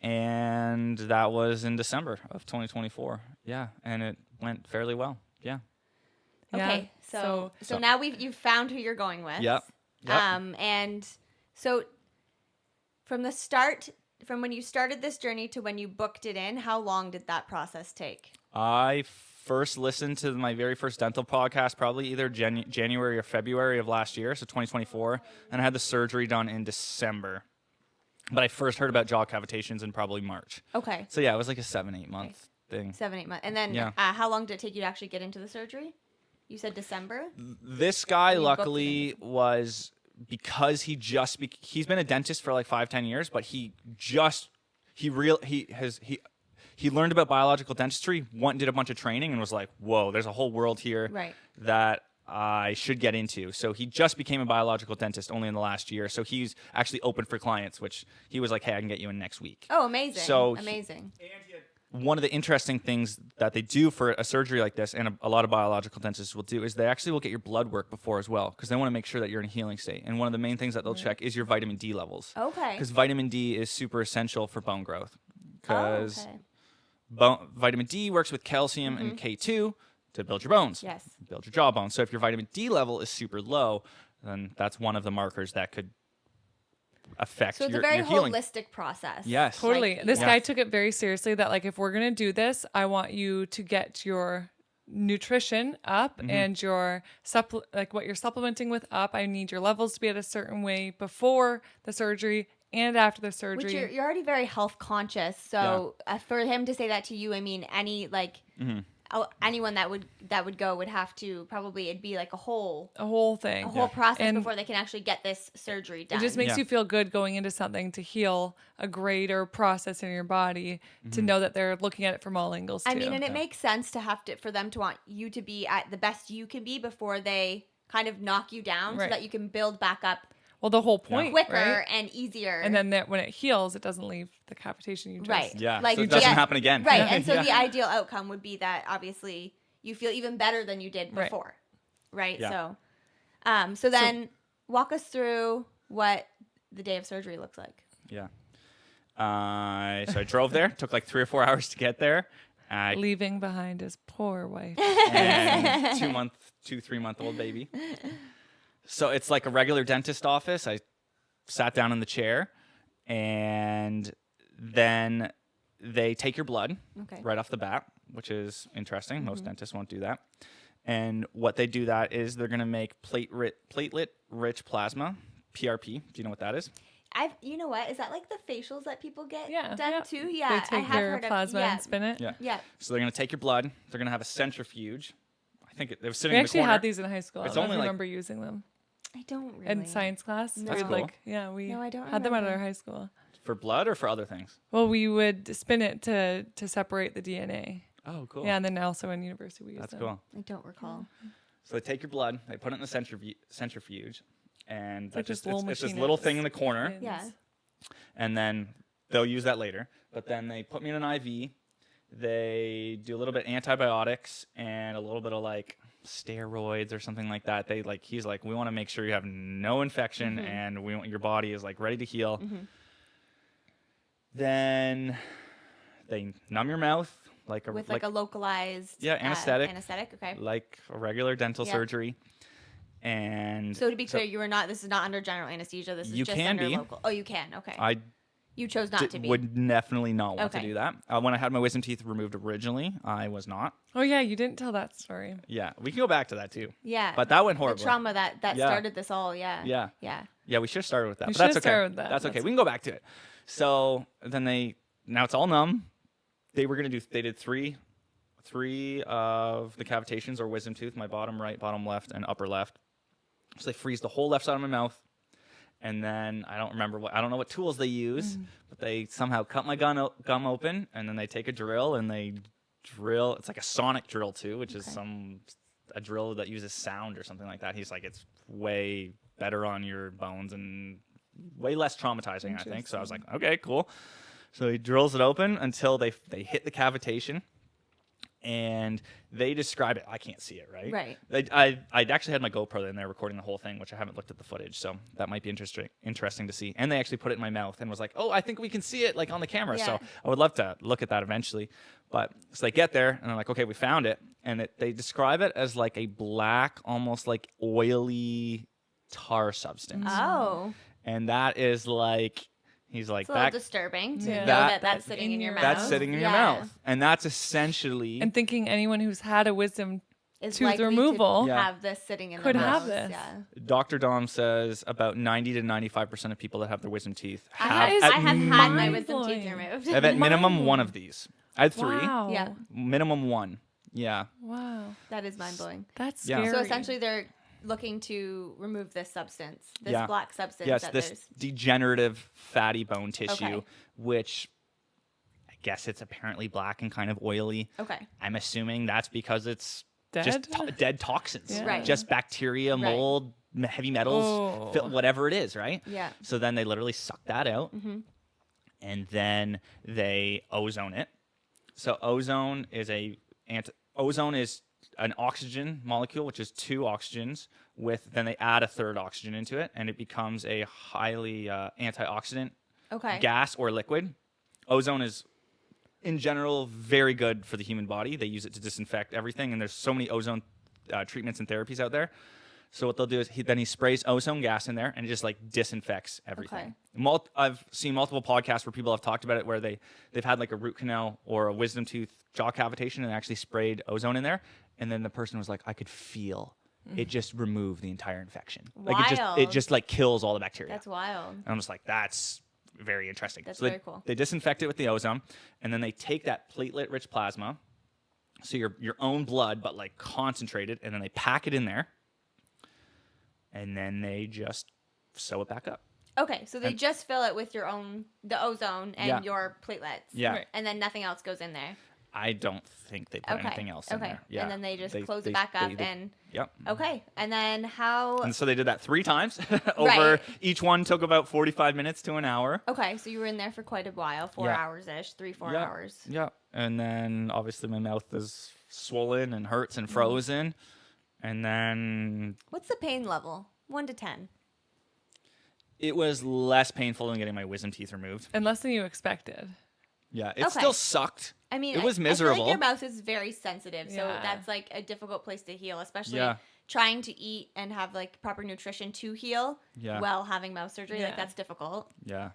and that was in December of 2024. Yeah, and it went fairly well. Yeah. Okay, Yeah, so now you've found who you're going with. Yep. And so from when you started this journey to when you booked it in, how long did that process take? I first listened to my very first dental podcast probably either January or February of last year, so 2024, and I had the surgery done in December. But I first heard about jaw cavitations in probably March. Okay. So yeah, it was like a 7-8 month thing. 7-8 months. And then Yeah. How long did it take you to actually get into the surgery? You said December? This guy You booked it luckily was, because he's been a dentist for like 5-10 years, but he learned about biological dentistry, went and did a bunch of training, and was like, whoa, there's a whole world here Right. that I should get into. So he just became a biological dentist only in the last year. So he's actually open for clients, which he was like, hey, I can get you in next week. Oh, amazing. So amazing. One of the interesting things that they do for a surgery like this, and a lot of biological dentists will do, is they actually will get your blood work before as well, because they want to make sure that you're in a healing state. And one of the main things that they'll check is your vitamin D levels. Okay. Because vitamin D is super essential for bone growth. Because okay. vitamin D works with calcium and K2 to build your bones, Yes. build your jawbone. So if your vitamin D level is super low, then that's one of the markers that could affect So it's your a very healing. holistic process. Yes. Totally. Like, This yeah. guy took it very seriously that like if we're going to do this, I want you to get your nutrition up and your like what you're supplementing with up. I need your levels to be at a certain way before the surgery and after the surgery. Which you're already very health conscious. So for him to say that to you, I mean, anyone that would go would have to probably, it'd be like a whole thing. process And before they can actually get this surgery done. It just makes Yeah. you feel good going into something to heal a greater process in your body to know that they're looking at it from all angles too. I mean, and it makes sense for them to want you to be at the best you can be before they kind of knock you down so Right. that you can build back up well, the whole point, quicker right? and easier. And then when it heals, it doesn't leave the cavitation you just Right. Yeah. Like so it the- doesn't happen again. Right. And so Yeah. the ideal outcome would be that obviously you feel even better than you did Right. before. Right. Yeah. So then walk us through what the day of surgery looks like. Yeah. So I drove there. Took like 3 or 4 hours to get there. leaving behind his poor wife. And 2-3-month-old baby. So it's like a regular dentist office. I sat down in the chair, and then they take your blood Okay. right off the bat, which is interesting. Most dentists won't do that. And what they do that is they're going to make platelet-rich plasma, PRP. Do you know what that is? You know what? Is that like the facials that people get Yeah, done yeah. too? Yeah, They I take have your heard plasma of. and spin it. Yeah. Yeah. So they're going to take your blood. They're going to have a centrifuge. I think it was sitting We in the actually corner. had these in high school. It's I don't only like- remember using them I don't really. in science class. No. We'd, That's cool. we No, I don't had them at remember. our high school. For blood or for other things? Well, we would spin it to separate the DNA. Oh, cool. Yeah, and then also in university we use That's them. cool. I don't recall. So they take your blood, they put it in the centrifuge, and like that's this just little it's this machine little that thing in the corner, spins. Yeah. and then they'll use that later. But then they put me in an IV. They do a little bit of antibiotics and a little bit of like steroids or something like that. He's like, we want to make sure you have no infection and we want your body is like ready to heal. Then they numb your mouth With like a localized anesthetic. Anesthetic, okay. like a regular dental Yep. surgery. And So to be clear, you were not. This is not under general anesthesia. This is You just can under be. local. Oh, you can. Okay. I You chose not to be. would definitely not want to Okay. do that. When I had my wisdom teeth removed originally, I was not. Oh yeah, you didn't tell that story. Yeah, we can go back to that too. Yeah. But that went the horribly. trauma that Yeah. started this all. Yeah. Yeah. Yeah. Yeah, we should have started with that. We But that's should have okay. started with that. That's okay. That's- We can go back to it. So then now it's all numb. They did three of the cavitations or wisdom tooth, my bottom right, bottom left, and upper left. So they freeze the whole left side of my mouth. And then I don't know what tools they use, but they somehow cut my gum open, and then they take a drill and they drill. It's like a sonic drill too, which is a drill that uses sound or something like that. He's like, it's way better on your bones and way less traumatizing, I think. So I was like, okay, cool. So he drills it open until they hit the cavitation. And they describe it. I can't see it, right? Right. I'd actually had my GoPro in there recording the whole thing, which I haven't looked at the footage, so that might be interesting to see. And they actually put it in my mouth and was like, "Oh, I think we can see it like on the camera." Yeah. So I would love to look at that eventually. But so they get there and they're like, "Okay, we found it," and they describe it as like a black, almost like oily tar substance, Oh. and that is like. He's like, It's a little that, disturbing to Yeah. know That- that's sitting in your mouth. that's sitting in your Yeah. mouth. And that's essentially And thinking anyone who's had a wisdom Is tooth likely removal to Yeah. have this sitting in could their have mouths. this. Yeah. Dr. Dom says about 90 to 95% of people that have their wisdom teeth I have, is have at, had my wisdom mind-blowing. teeth removed. have at minimum Mind-blowing. one of these. I had three. Wow. Yeah. Minimum one. Yeah. Wow. That is mind blowing. That's Yeah. scary. So essentially, they're looking to remove this substance, this Yeah. black substance. Yes, that this there's. degenerative fatty bone tissue, Okay. which guess it's apparently black and kind of oily. Okay. I'm assuming that's because it's Dead? just dead toxins. Yeah. Right. Just bacteria, Right. mold, heavy metals, Oh. whatever it is, right? Yeah. So then they literally suck that out, and then they ozone it. So ozone is an oxygen molecule, which is two oxygens then they add a third oxygen into it, and it becomes a highly antioxidant Okay. gas or liquid. Ozone is, in general, very good for the human body. They use it to disinfect everything, and there's so many ozone treatments and therapies out there. So what they'll do is he sprays ozone gas in there, and it just like disinfects everything. I've seen multiple podcasts where people have talked about it, where they've had like a root canal or a wisdom tooth jaw cavitation, and actually sprayed ozone in there, and then the person was like, I could feel it just removed the entire infection. Like it Wild. just like kills all the bacteria. That's wild. And I'm just like, that's very interesting. That's so they, very cool. They disinfect it with the ozone, and then they take that platelet-rich plasma, so your own blood, but like concentrated, and then they pack it in there, and then they just sew it back up. Okay, so they just fill it with the ozone and Yeah. your platelets. Yeah. Right. And then nothing else goes in there. I don't think they put Okay. anything else in Okay. there. Yeah. And then they just close it back up and Yep. okay. And then how And so they did that 3 times. Over Right. each one took about 45 minutes to an hour. Okay, so you were in there for quite a while, 4 Yeah. hours ish, 3-4 Yeah. hours. Yeah. And then obviously my mouth is swollen and hurts Mm-hmm. and frozen. And then What's the pain level? 1 to 10. it was less painful than getting my wisdom teeth removed. And less than you expected. Yeah, it Okay. still sucked. I mean, it was I feel miserable. like your mouth is very sensitive, so Yeah. that's like a difficult place to heal, especially Yeah. trying to eat and have like proper nutrition to heal Yeah. while having mouth surgery. Like Yeah. that's difficult. Yeah.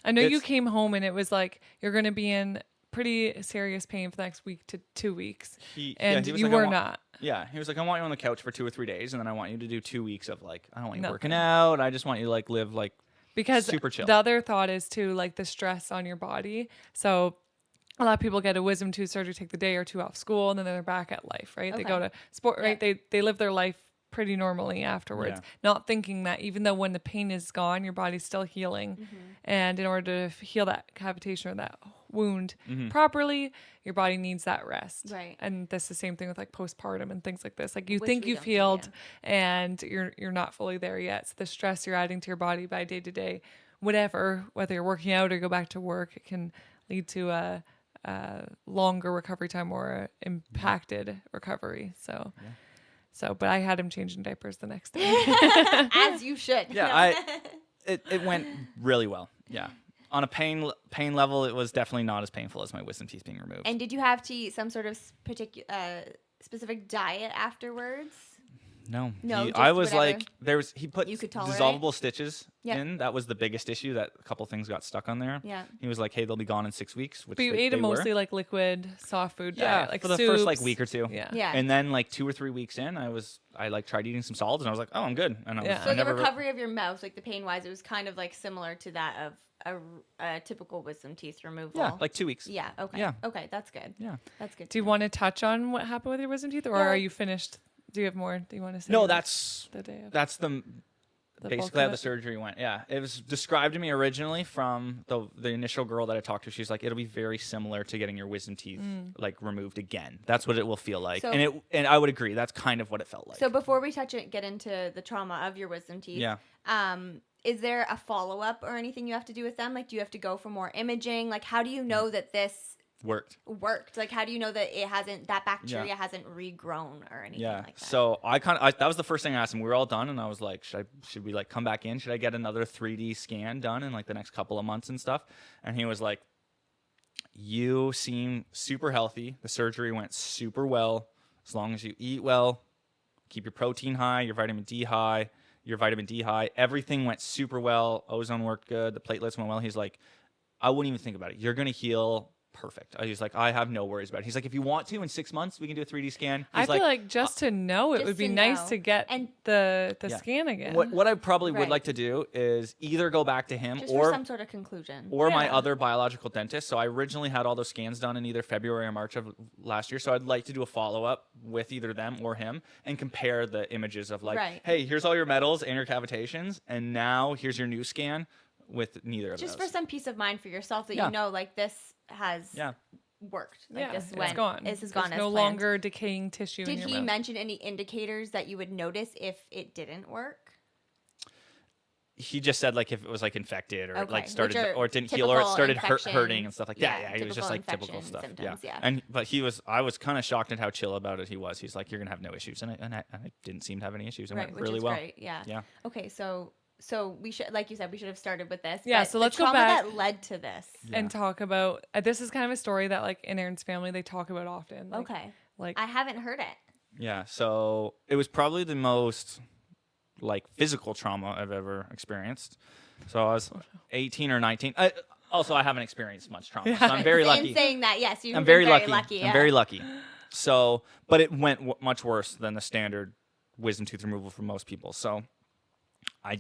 I know you came home and it was like, you're going to be in pretty serious pain for the next week to 2 weeks. He was you like, were not. Yeah. He was like, I want you on the couch for 2 or 3 days. And then I want you to do 2 weeks of like, I don't want you working out. I just want you to like live like because super chill. The other thought is too, like the stress on your body. So a lot of people get a wisdom tooth surgery, take the day or 2 off school, and then they're back at life, right? They go to sport, right? They live their life pretty normally afterwards, not thinking that even though when the pain is gone, your body's still healing. And in order to heal that cavitation or that wound properly, your body needs that rest. Right. And that's the same thing with like postpartum and things like this. Like you think you've healed and you're not fully there yet. So the stress you're adding to your body by day to day, whatever, whether you're working out or go back to work, it can lead to a longer recovery time or impacted recovery. So, but I had him changing diapers the next day. As you should. Yeah, it went really well. Yeah. On a pain level, it was definitely not as painful as my wisdom teeth being removed. And did you have to eat some sort of specific diet afterwards? No, just I was whatever like, he put you could tolerate? dissolvable stitches in. That was the biggest issue. That a couple things got stuck on there. Yeah. He was like, hey, they'll be gone in 6 weeks. Which But you ate it mostly like liquid, soft food diet, like for the soups. first like week or two. Yeah. And then like 2 or 3 weeks in, I like tried eating some solids and I was like, oh, I'm good. And So the recovery of your mouth, like the pain wise, it was kind of like similar to that of a typical wisdom teeth removal. Yeah, like 2 weeks. Yeah. Okay. Yeah. Okay. That's good. Yeah. That's good. Do you want to touch on what happened with your wisdom teeth, or are you finished? Do you have more? Do you want to say? No, that's the day of the basically how the surgery went. Yeah, it was described to me originally from the initial girl that I talked to. She's like, it'll be very similar to getting your wisdom teeth like removed again. That's what it will feel like. So, and I would agree. That's kind of what it felt like. So before we get into the trauma of your wisdom teeth, is there a follow up or anything you have to do with them? Like, do you have to go for more imaging? Like, how do you know that this worked? Like, how do you know that that bacteria hasn't regrown or anything like that? So that was the first thing I asked him. We were all done and I was like, should we like come back in? Should I get another 3D scan done in like the next couple of months and stuff? And he was like, you seem super healthy. The surgery went super well. As long as you eat well, keep your protein high, your vitamin D high, everything went super well. Ozone worked good. The platelets went well. He's like, I wouldn't even think about it. You're going to heal perfect. He's like, I have no worries about it. He's like, if you want to, in 6 months, we can do a 3D scan. I feel like just to know, it would be nice to get the scan again. What I probably would like to do is either go back to him just or for some sort of conclusion, or my other biological dentist. So I originally had all those scans done in either February or March of last year. So I'd like to do a follow-up with either them or him and compare the images of like, hey, here's all your metals and your cavitations, and now here's your new scan with neither of those. Just for some peace of mind for yourself that you know, like this has worked. Like this it's gone. This is gone. There's no longer decaying tissue. Did in your he mouth. mention any indicators that you would notice if it didn't work? He just said like if it was like infected or like started or it didn't heal or it started hurting and stuff like that. Yeah, he was just like typical stuff. Symptoms, And but I was kind of shocked at how chill about it he was. He's like, you're gonna have no issues, and I didn't seem to have any issues. It went really well. Great. Yeah. Okay, so we should, like you said, we should have started with this. Yeah, but so let's the go trauma back that led to this and talk about. This is kind of a story that like in Erryn's family they talk about often. Like, okay, like I haven't heard it. Yeah, so it was probably the most like physical trauma I've ever experienced. So I was 18 or 19. I haven't experienced much trauma. So I'm very lucky. In saying that, yes, I'm very lucky. Yeah. I'm very lucky. So, but it went much worse than the standard wisdom tooth removal for most people. So I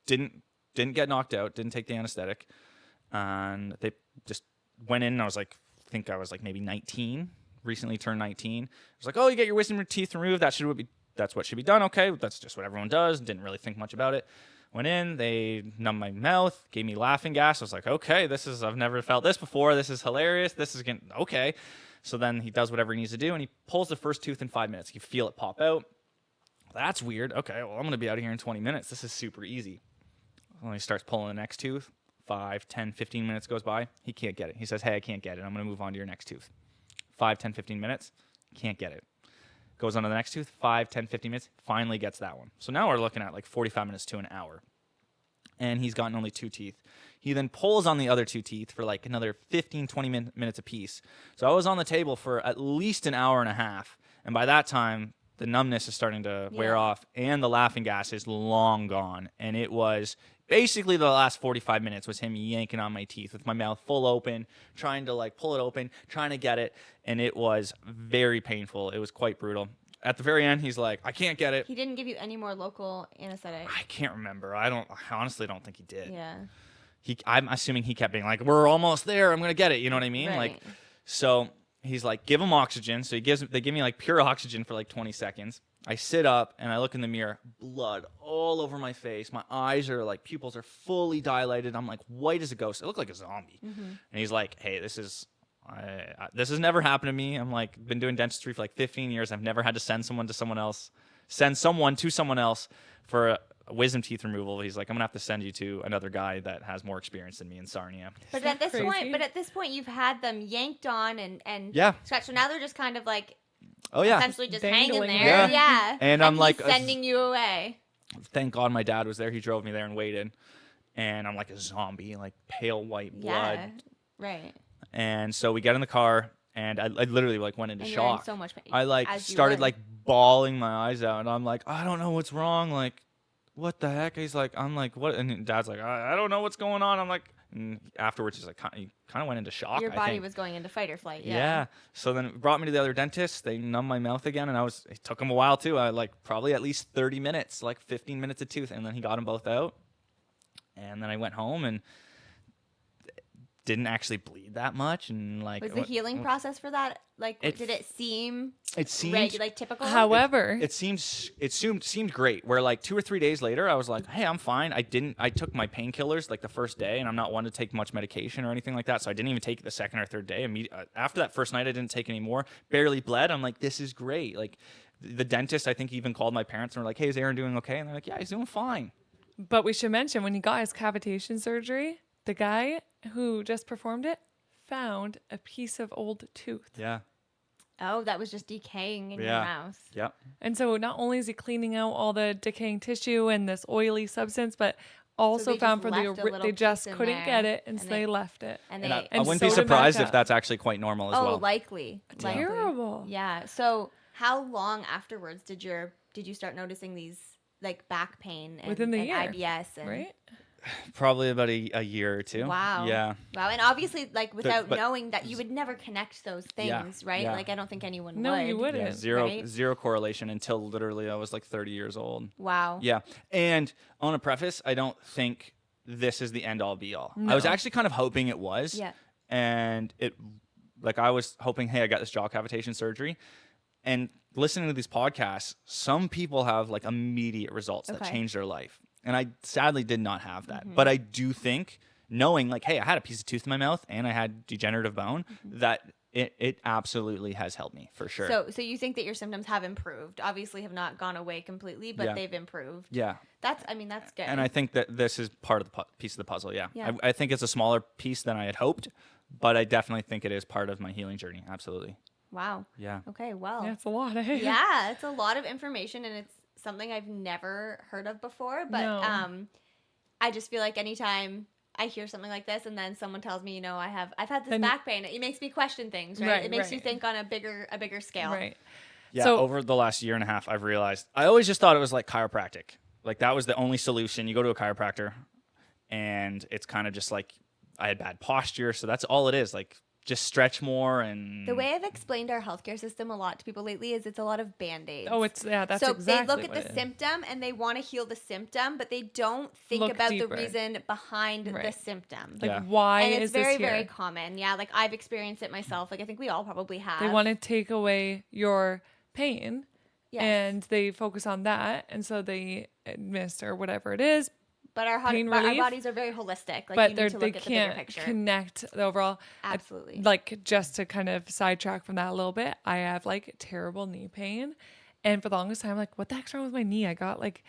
didn't get knocked out, didn't take the anesthetic, and they just went in and I think I was like maybe 19, recently turned 19. I was like, oh, you get your wisdom teeth removed, that's what should be done. Okay, that's just what everyone does. Didn't really think much about it. Went in, they numbed my mouth, gave me laughing gas. I was like, okay, I've never felt this before. This is hilarious. This is okay. So then he does whatever he needs to do and he pulls the first tooth in 5 minutes. You feel it pop out. That's weird. Okay, well, I'm going to be out of here in 20 minutes. This is super easy. When he starts pulling the next tooth, 5, 10, 15 minutes goes by. He can't get it. He says, hey, I can't get it. I'm going to move on to your next tooth. 5, 10, 15 minutes. Can't get it. Goes on to the next tooth. 5, 10, 15 minutes. Finally gets that one. So now we're looking at like 45 minutes to an hour. And he's gotten only 2 teeth. He then pulls on the other 2 teeth for like another 15, 20 minutes apiece. So I was on the table for at least an hour and a half. And by that time, the numbness is starting to wear off, and the laughing gas is long gone. And it was basically the last 45 minutes was him yanking on my teeth with my mouth full open, trying to like pull it open, trying to get it. And it was very painful. It was quite brutal. At the very end, he's like, I can't get it. He didn't give you any more local anesthetic. I can't remember. I honestly don't think he did. Yeah. I'm assuming he kept being like, we're almost there. I'm going to get it. You know what I mean? Right. Like, so he's like, give him oxygen. So they give me like pure oxygen for like 20 seconds. I sit up and I look in the mirror, blood all over my face. My eyes are like, pupils are fully dilated. I'm like white as a ghost. I look like a zombie. And he's like, hey, this has never happened to me. I'm like, been doing dentistry for like 15 years. I've never had to send someone to someone else for a wisdom teeth removal. He's like, I'm gonna have to send you to another guy that has more experience than me in Sarnia. But at this point, you've had them yanked on and scratched. So now they're just kind of like, essentially just hanging Dangling there. there. Yeah. And I'm he's like sending you away. Thank God my dad was there. He drove me there and waited. And I'm like a zombie, like pale white blood. Yeah. Right. And so we get in the car, and I literally like went into And you're in shock. so much pain, I like as you started would. like bawling my eyes out, and I'm like, I don't know what's wrong. Like, what the heck? I'm like, what? And Dad's like, I don't know what's going on. I'm like, and afterwards he's like, he kind of went into shock. Your I body think. was going into fight or flight. Yeah. So then it brought me to the other dentist. They numbed my mouth again, and it took him a while too. I like probably at least 30 minutes, like 15 minutes a tooth, and then he got them both out. And then I went home and didn't actually bleed that much, and like Was the healing process for that like? Did it seem? It seemed like typical. However, it seemed great. Where like 2 or 3 days later, I was like, hey, I'm fine. I took my painkillers like the first day, and I'm not one to take much medication or anything like that, so I didn't even take it the second or third day. After that first night, I didn't take any more. Barely bled. I'm like, this is great. Like the dentist, I think, even called my parents and were like, hey, is Erryn doing okay? And they're like, yeah, he's doing fine. but we should mention when he got his cavitation surgery, the guy who just performed it found a piece of old tooth. Yeah. Oh, that was just decaying in your mouth. Yep. And so not only is he cleaning out all the decaying tissue and this oily substance, but also they found just for left a little they just piece in couldn't there, get it, and and so they- they left it. And And they. I wouldn't be sewed it surprised back if up. that's actually quite normal as well. Likely. Terrible. Yeah. So how long afterwards did you start noticing these like back pain and, Within the and year, IBS and right? Probably about a year or two. Wow. Yeah. Wow. And obviously, like without but- knowing that, you would never connect those things, right? yeah. Like I don't think anyone No, would. you wouldn't. Yeah, zero Right? zero correlation until literally I was like 30 years old. Wow. Yeah. And on a preface, I don't think this is the end all be all. I was actually kind of hoping it was. Yeah. And I was hoping, hey, I got this jaw cavitation surgery. And listening to these podcasts, some people have like immediate results that Okay. change their life. And I sadly did not have that. But I do think, knowing like, hey, I had a piece of tooth in my mouth and I had degenerative bone, that it absolutely has helped me for sure. So you think that your symptoms have improved? Obviously, have not gone away completely, but Yeah. they've improved. Yeah. That's good. And I think that this is part of the piece of the puzzle. Yeah. Yeah. I think it's a smaller piece than I had hoped, but I definitely think it is part of my healing journey. Absolutely. Wow. Yeah. Okay. Well. Yeah, it's a lot. Yeah, it's a lot of information, and it's something I've never heard of before. But No. I just feel like anytime I hear something like this, and then someone tells me, I've had this back pain, it makes me question things, right? Right, It makes you right. think on a bigger scale. Right. Yeah. So- Over the last year and a half, I've realized I always just thought it was like chiropractic. Like that was the only solution. You go to a chiropractor and it's kind of just like I had bad posture. So that's all it is. Like just stretch more and The way I've explained our healthcare system a lot to people lately is it's a lot of Band-Aids. Oh, that's so exactly they look at what the it is. symptom and they want to heal the symptom, but they don't think Look about deeper. the reason behind the Right. symptom. Like, Yeah. why and it's is very, this here? very common. Yeah, like I've experienced it myself. Like I think we all probably have. They want to take away your pain, Yes. and they focus on that, and so they administer whatever it is, But our pain our relief, bodies are very holistic. Like but you they need to look at the bigger can't picture. connect the overall. Absolutely. Like, just to kind of sidetrack from that a little bit, I have like terrible knee pain, and for the longest time, like, what the heck's wrong with my knee? I got like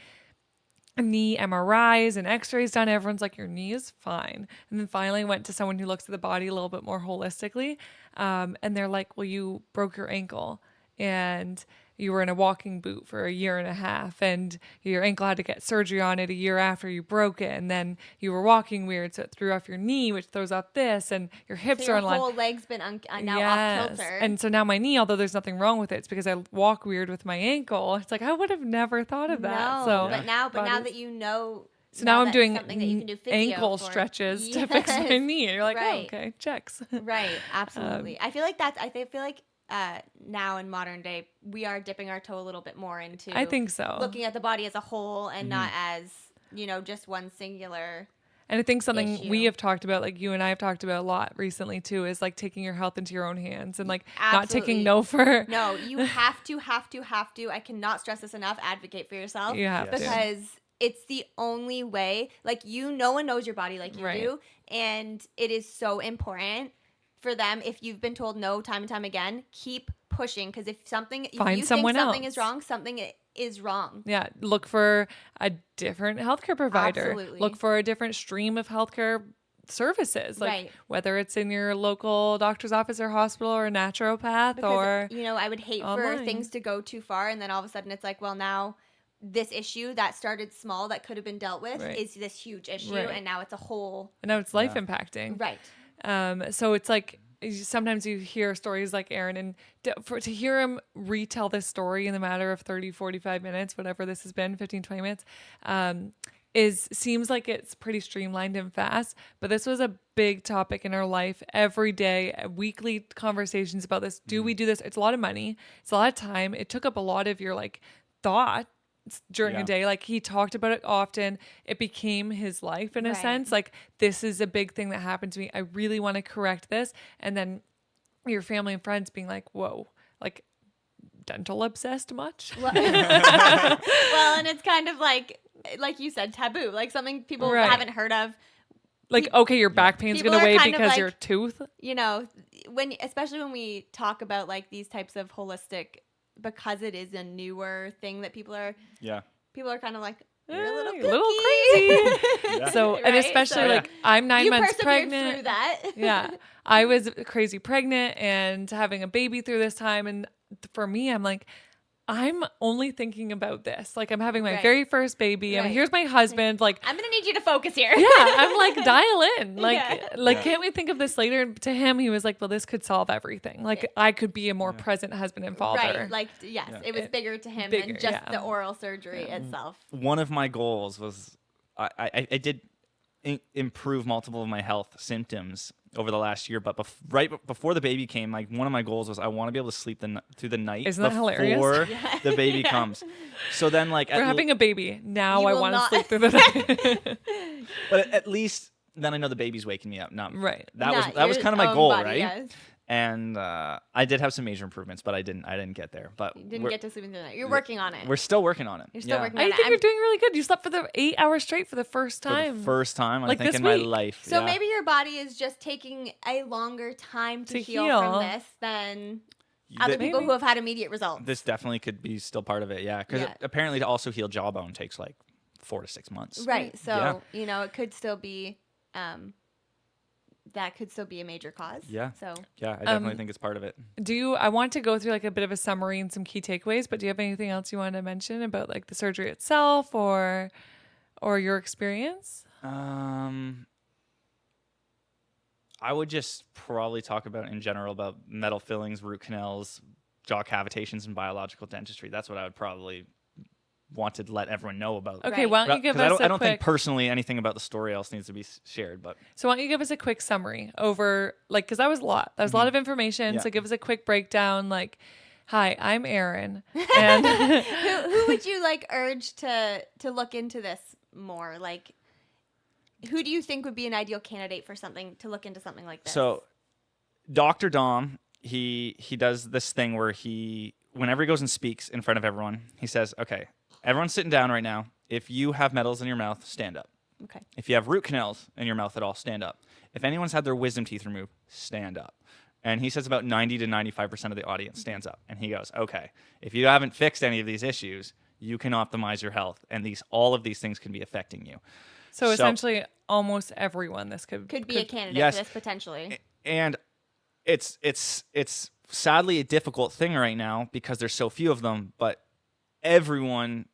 knee MRIs and X-rays done. Everyone's like, your knee is fine. And then finally went to someone who looks at the body a little bit more holistically, and they're like, well, you broke your ankle, and you were in a walking boot for a year and a half and your ankle had to get surgery on it a year after you broke it, and then you were walking weird, so it threw off your knee, which throws off this, and your hips So are your in line. whole leg's been now off kilter. And so now my knee, although there's nothing wrong with it, it's because I walk weird with my ankle. It's like I would have never thought of that. No, So but now that you know. So now I'm that's doing something that you can do physio ankle for. stretches to fix my Yes. knee. And you're like, Right. oh, okay, checks. Right, absolutely. I feel like now in modern day, we are dipping our toe a little bit more into I think so. looking at the body as a whole and not as, just one singular. And I think something issue. we have talked about, like you and I have talked about a lot recently too, is like taking your health into your own hands and like not taking Absolutely. no for. No, you have to. I cannot stress this enough. Advocate for yourself. You have Yes. to. Because it's the only way, like, no one knows your body like you Right. do. And it is so important for them. If you've been told no time and time again, keep pushing. Because if Find you someone think something else. is wrong, something is wrong. Yeah, look for a different healthcare provider. Absolutely. Look for a different stream of healthcare services, like Right. whether it's in your local doctor's office or hospital or a naturopath Because, or I would hate for online. things to go too far. And then all of a sudden it's like, well, now this issue that started small that could have been dealt with Right. is this huge issue. Right. And now it's a whole. and now it's life impacting. Right. So it's like sometimes you hear stories like Erryn, and to hear him retell this story in the matter of 30, 45 minutes, whatever this has been, 15, 20 minutes, seems like it's pretty streamlined and fast. But this was a big topic in our life every day, weekly conversations about this. Do we do this? It's a lot of money. It's a lot of time. It took up a lot of your like thought during Yeah. a day. Like he talked about it often. It became his life in a Right. sense. Like, this is a big thing that happened to me. I really want to correct this. And then your family and friends being like, whoa, like dental obsessed much? Well, and it's kind of like you said, taboo, like something people Right. haven't heard of. Like, okay, your back pain's People going to are wait kind of because like- your tooth. Especially when we talk about like these types of holistic, because it is a newer thing that people are kind of like, you're a little, crazy. Yeah. So, and Right? especially So- like I'm 9 You months persevered pregnant. through that. Yeah. I was crazy pregnant and having a baby through this time. And for me, I'm like, I'm only thinking about this. Like, I'm having my Right. very first baby. And Right. here's my husband. Like, I'm gonna need you to focus here. yeah, I'm like, dial in. Like, Yeah. can't we think of this later? And to him, he was like, well, this could solve everything. Like, I could be a more present husband and father. Right. Like, yes, it was bigger to him Bigger, than just yeah. the oral surgery itself. One of my goals was I did improve multiple of my health symptoms over the last year, but right before the baby came, like one of my goals was I want to be able to sleep through the night Isn't that hilarious? before the baby comes. So then, like, We're having a baby. Now You I will want to not- sleep through the night. but at least then I know the baby's waking me up. Not Right. That Not was your kind of my own goal, body, right? yes. And I did have some major improvements, but I didn't get there. But You didn't we're, get to sleep in the night. You're working on it. we're still working on it. You're still Yeah. working I on it. think I'm- you're doing really good. You slept for the 8 hours straight for the first For time. the first time, Like I think, this in my week. life. So yeah. maybe your body is just taking a longer time to To heal heal. from this than other Th- people who have had immediate results. This definitely could be still part of it, yeah. Because Yeah. apparently to also heal jawbone takes like 4 to 6 months. Right. So, Yeah. it could still be that could still be a major cause. Yeah. So Yeah, I definitely think it's part of it. I want to go through like a bit of a summary and some key takeaways, but do you have anything else you want to mention about like the surgery itself or your experience? I would just probably talk about in general about metal fillings, root canals, jaw cavitations, and biological dentistry. That's what I would probably want to let everyone know about. Okay, Right. why don't you give 'Cause us I don't a quick think personally anything about the story else needs to be shared, but So why don't you give us a quick summary over like because that was a lot. That was a lot of information. Yeah. So give us a quick breakdown like, hi, I'm Erryn. And who would you like urge to look into this more? Like, who do you think would be an ideal candidate for something to look into something like this? So, Dr. Dom, he does this thing where whenever he goes and speaks in front of everyone, he says, "Okay, everyone's sitting down right now. If you have metals in your mouth, stand up. Okay. If you have root canals in your mouth at all, stand up. If anyone's had their wisdom teeth removed, stand up." And he says about 90 to 95% of the audience stands up. And he goes, "Okay, if you haven't fixed any of these issues, you can optimize your health, and all of these things can be affecting you." so essentially almost everyone this could Could be a candidate Yes. for this potentially. And it's sadly a difficult thing right now because there's so few of them, but everyone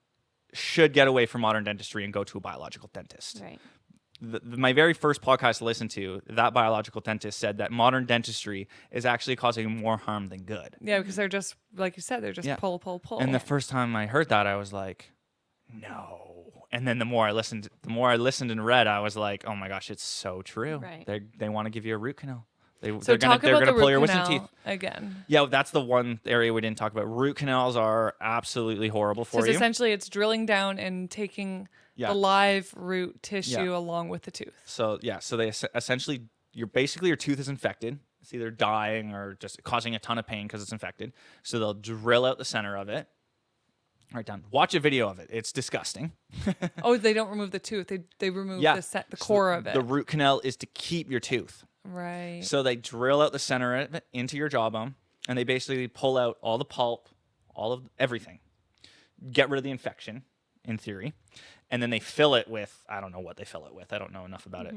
should get away from modern dentistry and go to a biological dentist. Right. My very first podcast to listen to, that biological dentist said that modern dentistry is actually causing more harm than good. Yeah, because they're just, like you said, they're just Yeah. pull. And the first time I heard that, I was like, no. And then the more I listened and read, I was like, oh my gosh, it's so true. Right. They want to give you a root canal. So They're talk gonna about the pull your root wisdom canal teeth. again. Yeah, that's the one area we didn't talk about. Root canals are absolutely horrible So for you. essentially it's drilling down and taking Yeah. the live root tissue Yeah. along with the tooth. So they essentially, your tooth is infected. It's either dying or just causing a ton of pain because it's infected. So they'll drill out the center of it. Right down. Watch a video of it. It's disgusting. Oh, they don't remove the tooth. They remove the So core of it. The root canal is to keep your tooth. Right. So they drill out the center of it into your jawbone, and they basically pull out all the pulp, all of everything, get rid of the infection, in theory, and then they fill it with, I don't know what they fill it with. I don't know enough about it,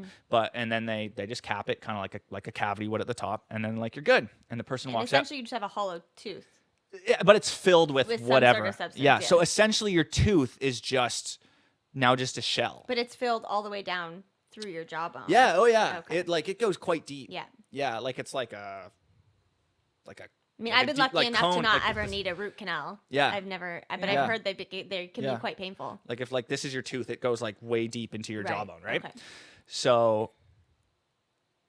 and then they just cap it, kind of like a cavity would at the top, and then like you're good, and the person And walks out. essentially, you just have a hollow tooth. Yeah, but it's filled with With some whatever. sort of substance, yeah. yeah. So essentially, your tooth is just a shell. But it's filled all the way down through your jawbone. Yeah. Oh yeah. Okay. It goes quite deep. Yeah. Yeah. Like it's like a. I mean, like I've a been deep, lucky like enough to cone, not like ever this. need a root canal. Yeah. I've never, but Yeah. I've heard they can Yeah. be quite painful. Like if like this is your tooth, it goes like way deep into your jawbone, right? Okay. So,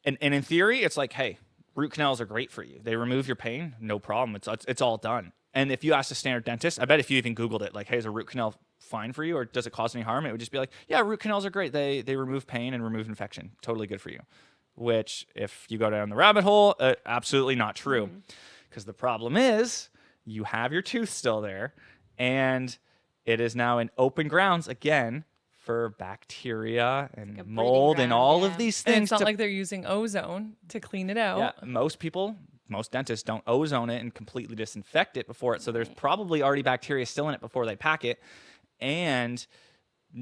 and in theory, it's like, hey, root canals are great for you. They remove your pain, no problem. It's all done. And if you ask a standard dentist, I bet if you even Googled it, like, hey, is a root canal fine for you, or does it cause any harm? It would just be like, yeah, root canals are great. They remove pain and remove infection. Totally good for you. Which, if you go down the rabbit hole, absolutely not true. Because the problem is, you have your tooth still there, and it is now in open grounds again for bacteria and a breeding mold and ground, all yeah. of these And things. it's not to- like they're using ozone to clean it out. yeah, most dentists don't ozone it and completely disinfect it before it. So there's probably already bacteria still in it before they pack it. And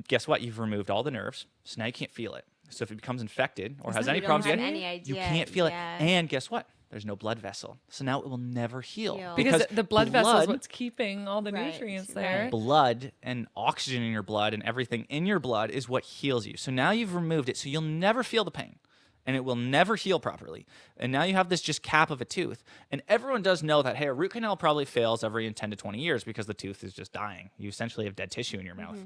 guess what? You've removed all the nerves. So now you can't feel it. So if it becomes infected or has So any you don't problems have again, any idea. you can't feel Yeah. it. And guess what? There's no blood vessel. So now it will never heal. Because the blood vessel is blood- what's keeping all the Right, nutrients right. there. blood and oxygen in your blood and everything in your blood is what heals you. So now you've removed it, so you'll never feel the pain and it will never heal properly. And now you have this just cap of a tooth. And everyone does know that, hey, a root canal probably fails every 10 to 20 years because the tooth is just dying. You essentially have dead tissue in your mouth.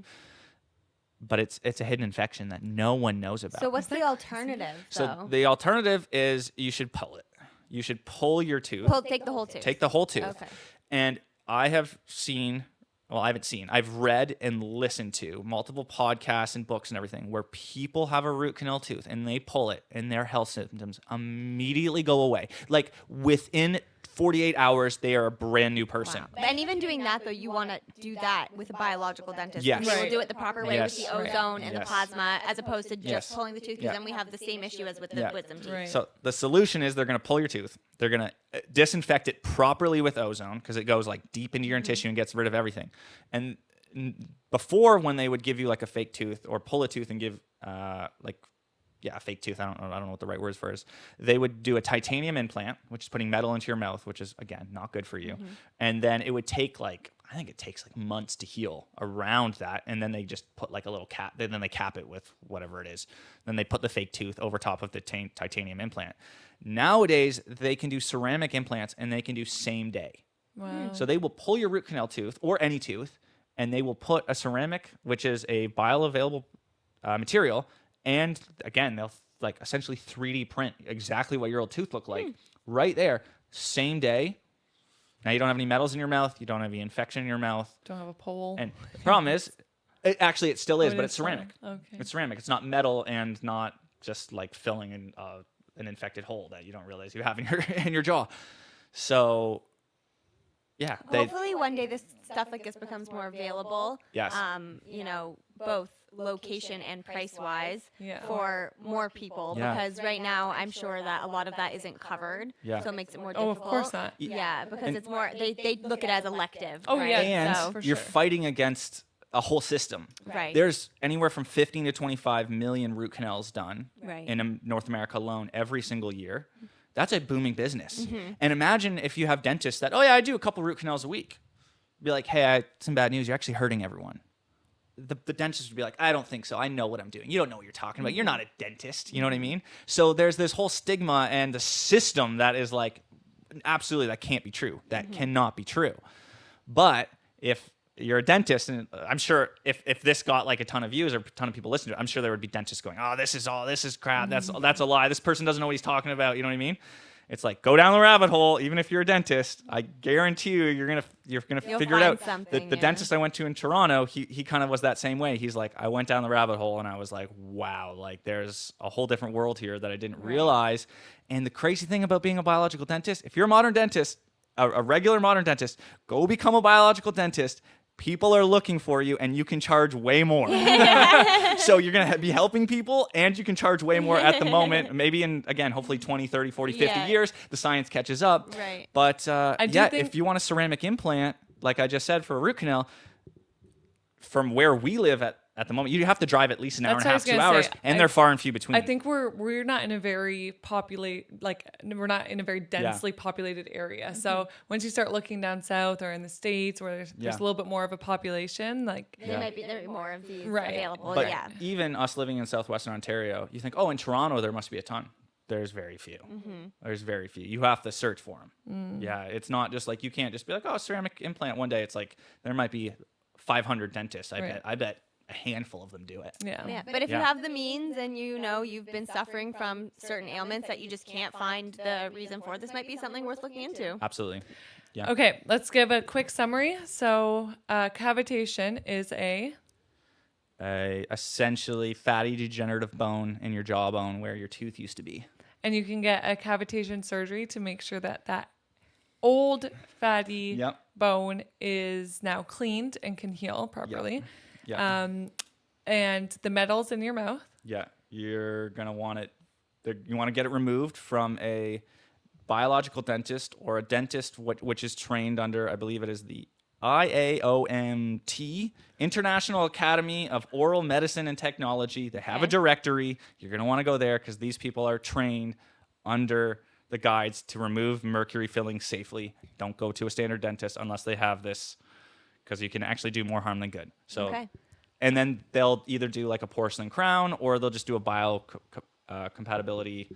But it's a hidden infection that no one knows about. So what's the alternative, So though? the alternative is you should pull it. You should pull your tooth. Take the whole tooth. Take the whole tooth. Okay. And I have seen, well, I haven't seen, I've read and listened to multiple podcasts and books and everything where people have a root canal tooth and they pull it and their health symptoms immediately go away. Like within 48 hours, they are a brand new person. Wow. And even doing that, though, you want to do that with a biological dentist. Yes. And they will Right. do it the proper way Yes. with the ozone and the Yes. plasma, as opposed to just Yes. pulling the tooth, because Yeah. then we have the same issue as with the Yeah. wisdom teeth. Right. So the solution is they're going to pull your tooth. They're going to disinfect it properly with ozone because it goes like deep into your tissue and gets rid of everything. And before, when they would give you like a fake tooth or pull a tooth and give a fake tooth, I don't know what the right words for is. They would do a titanium implant, which is putting metal into your mouth, which is again not good for you. And then it would take I think it takes like months to heal around that, and then they just put like a little cap. Then they cap it with whatever it is. Then they put the fake tooth over top of the titanium implant. Nowadays, they can do ceramic implants, and they can do same day. Wow. So they will pull your root canal tooth or any tooth, and they will put a ceramic, which is a bioavailable material, and again, they'll like essentially 3D print exactly what your old tooth looked like right there, same day. Now you don't have any metals in your mouth, you don't have any infection in your mouth, Don't have a pole. and the problem is, it still is, it but is it's ceramic. ceramic. Okay. It's ceramic. It's not metal and not just like filling in an infected hole that you don't realize you have in your in your jaw. So, yeah, Hopefully, one day this stuff like this becomes more available. Yes. Both location and price wise Yeah. for more people, Yeah. because right now I'm sure that a lot of that isn't covered. Yeah. So it makes it more Oh, difficult. of course not. Yeah, because And- it's more they look at it as elective. Oh, right? yeah. and So, for you're sure. fighting against a whole system. right. There's anywhere from 15 to 25 million root canals done Right. in North America alone every single year. that's a booming business. And imagine if you have dentists that, oh yeah, I do a couple root canals a week. Be like, hey, some bad news. You're actually hurting everyone. The dentist would be like, I don't think so. I know what I'm doing. You don't know what you're talking about. You're not a dentist. You know what I mean? So there's this whole stigma and the system that is like, absolutely, that can't be true. That cannot be true. But if you're a dentist, and I'm sure if this got like a ton of views or a ton of people listening to it, I'm sure there would be dentists going, oh, this is crap. That's a lie. This person doesn't know what he's talking about. You know what I mean? It's like, go down the rabbit hole. Even if you're a dentist, I guarantee you're gonna figure it out. The dentist I went to in Toronto, he kind of was that same way. He's like, I went down the rabbit hole and I was like, wow, like there's a whole different world here that I didn't realize. And the crazy thing about being a biological dentist, if you're a modern dentist, a regular modern dentist, go become a biological dentist. People are looking for you, and you can charge way more. So you're going to be helping people, and you can charge way more at the moment. Maybe in, again, hopefully 20, 30, 40, 50 years, the science catches up. Right. But if you want a ceramic implant, like I just said, for a root canal, from where we live at the moment, you have to drive at least an hour and a half, 2 hours, and they're far and few between. I think we're not in a very we're not in a very densely populated area. So once you start looking down south or in the States where there's a little bit more of a population, like there might be more of these Right. available. But even us living in southwestern Ontario, you think, oh, in Toronto there must be a ton. There's very few. There's very few. You have to search for them. Yeah, it's not just like, you can't just be like, oh, ceramic implant one day. It's like there might be 500 dentists. I bet a handful of them do it. Yeah. But if you have the means and you've been suffering from certain ailments that you just can't find the reason for, this might be something worth looking into. Absolutely. Yeah. Okay, let's give a quick summary. So cavitation is a essentially fatty degenerative bone in your jawbone where your tooth used to be. And you can get a cavitation surgery to make sure that old fatty bone is now cleaned and can heal properly. Yeah. And the metals in your mouth. Yeah. You're going to want it. You want to get it removed from a biological dentist or a dentist which is trained under, I believe it is the IAOMT, International Academy of Oral Medicine and Technology. They have a directory. You're going to want to go there because these people are trained under the guides to remove mercury fillings safely. Don't go to a standard dentist unless they have this, because you can actually do more harm than good. So, and then they'll either do like a porcelain crown or they'll just do a biocompatibility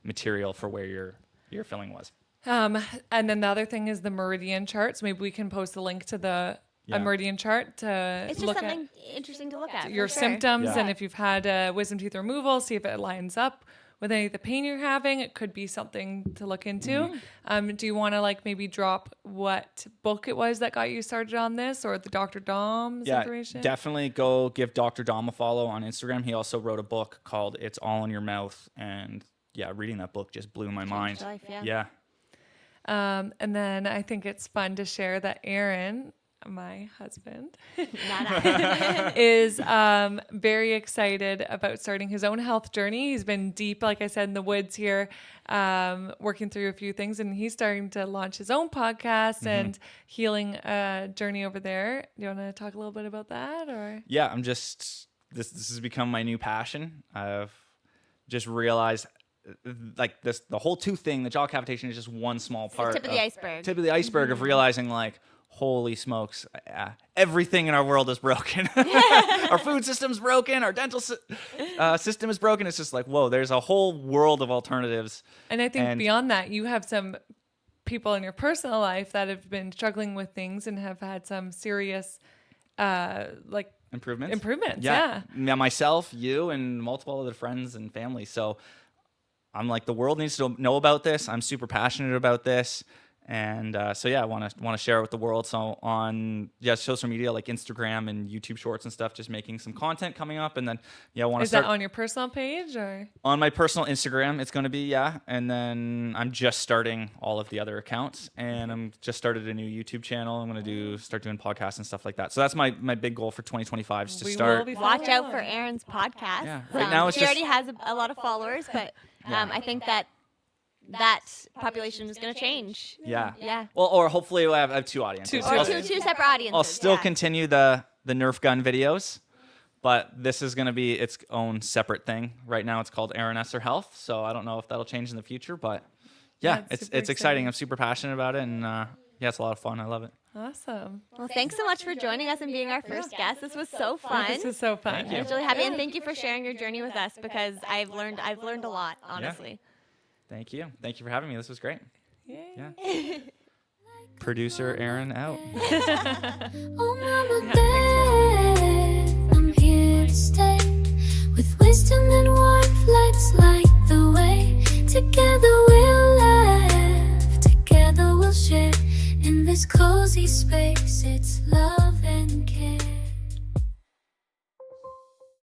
material for where your filling was. And then the other thing is the meridian chart. So maybe we can post a link to the a meridian chart to it's just look something interesting to look at. Your symptoms, and if you've had a wisdom teeth removal, see if it lines up with any of the pain you're having. It could be something to look into. Do you want to maybe drop what book it was that got you started on this, or the Dr. Dom's information? Definitely go give Dr. Dom a follow on Instagram. He also wrote a book called It's All in Your Mouth, and reading that book just blew my mind. Life, and then I think it's fun to share that Erryn, my husband, is very excited about starting his own health journey. He's been deep, like I said, in the woods here, working through a few things, and he's starting to launch his own podcast and healing journey over there. Do you want to talk a little bit about that? Or I'm just this has become my new passion. I've just realized the whole tooth thing, the jaw cavitation is just one small part. Tip of the iceberg. Tip of the iceberg of realizing holy smokes, everything in our world is broken. Our food system's broken. Our dental system is broken. It's just whoa, there's a whole world of alternatives. And I think beyond that, you have some people in your personal life that have been struggling with things and have had some serious improvements. Yeah. Myself, you, and multiple other friends and family. So I'm the world needs to know about this. I'm super passionate about this. And I want to share it with the world. So on social media like Instagram and YouTube Shorts and stuff, just making some content coming up. And then Is that on your personal page or on my personal Instagram? It's going to be And then I'm just starting all of the other accounts, and I'm just started a new YouTube channel. I'm going to start doing podcasts and stuff like that. So that's my big goal for 2025 is to start. Watch out for Erryn's podcast. Yeah, right now she already has a lot of followers, but I think that population is going to change. Yeah. Well, or hopefully I have two audiences. Two separate audiences. I'll still continue the Nerf gun videos, but this is going to be its own separate thing. Right now it's called Erryn Esser Health, so I don't know if that'll change in the future, but yeah, That's it's super exciting. I'm super passionate about it, and yeah, it's a lot of fun. I love it. Awesome. Well, thanks so much for joining us and being our first guest. This was so fun. This was so fun. Thank you. I was really happy, and thank you for sharing your journey with us because I've learned a lot, honestly. Thank you for having me. This was great. Yay. Yeah. Producer Erryn out. Oh, Mama Bear, I'm here to stay with wisdom and warm flex like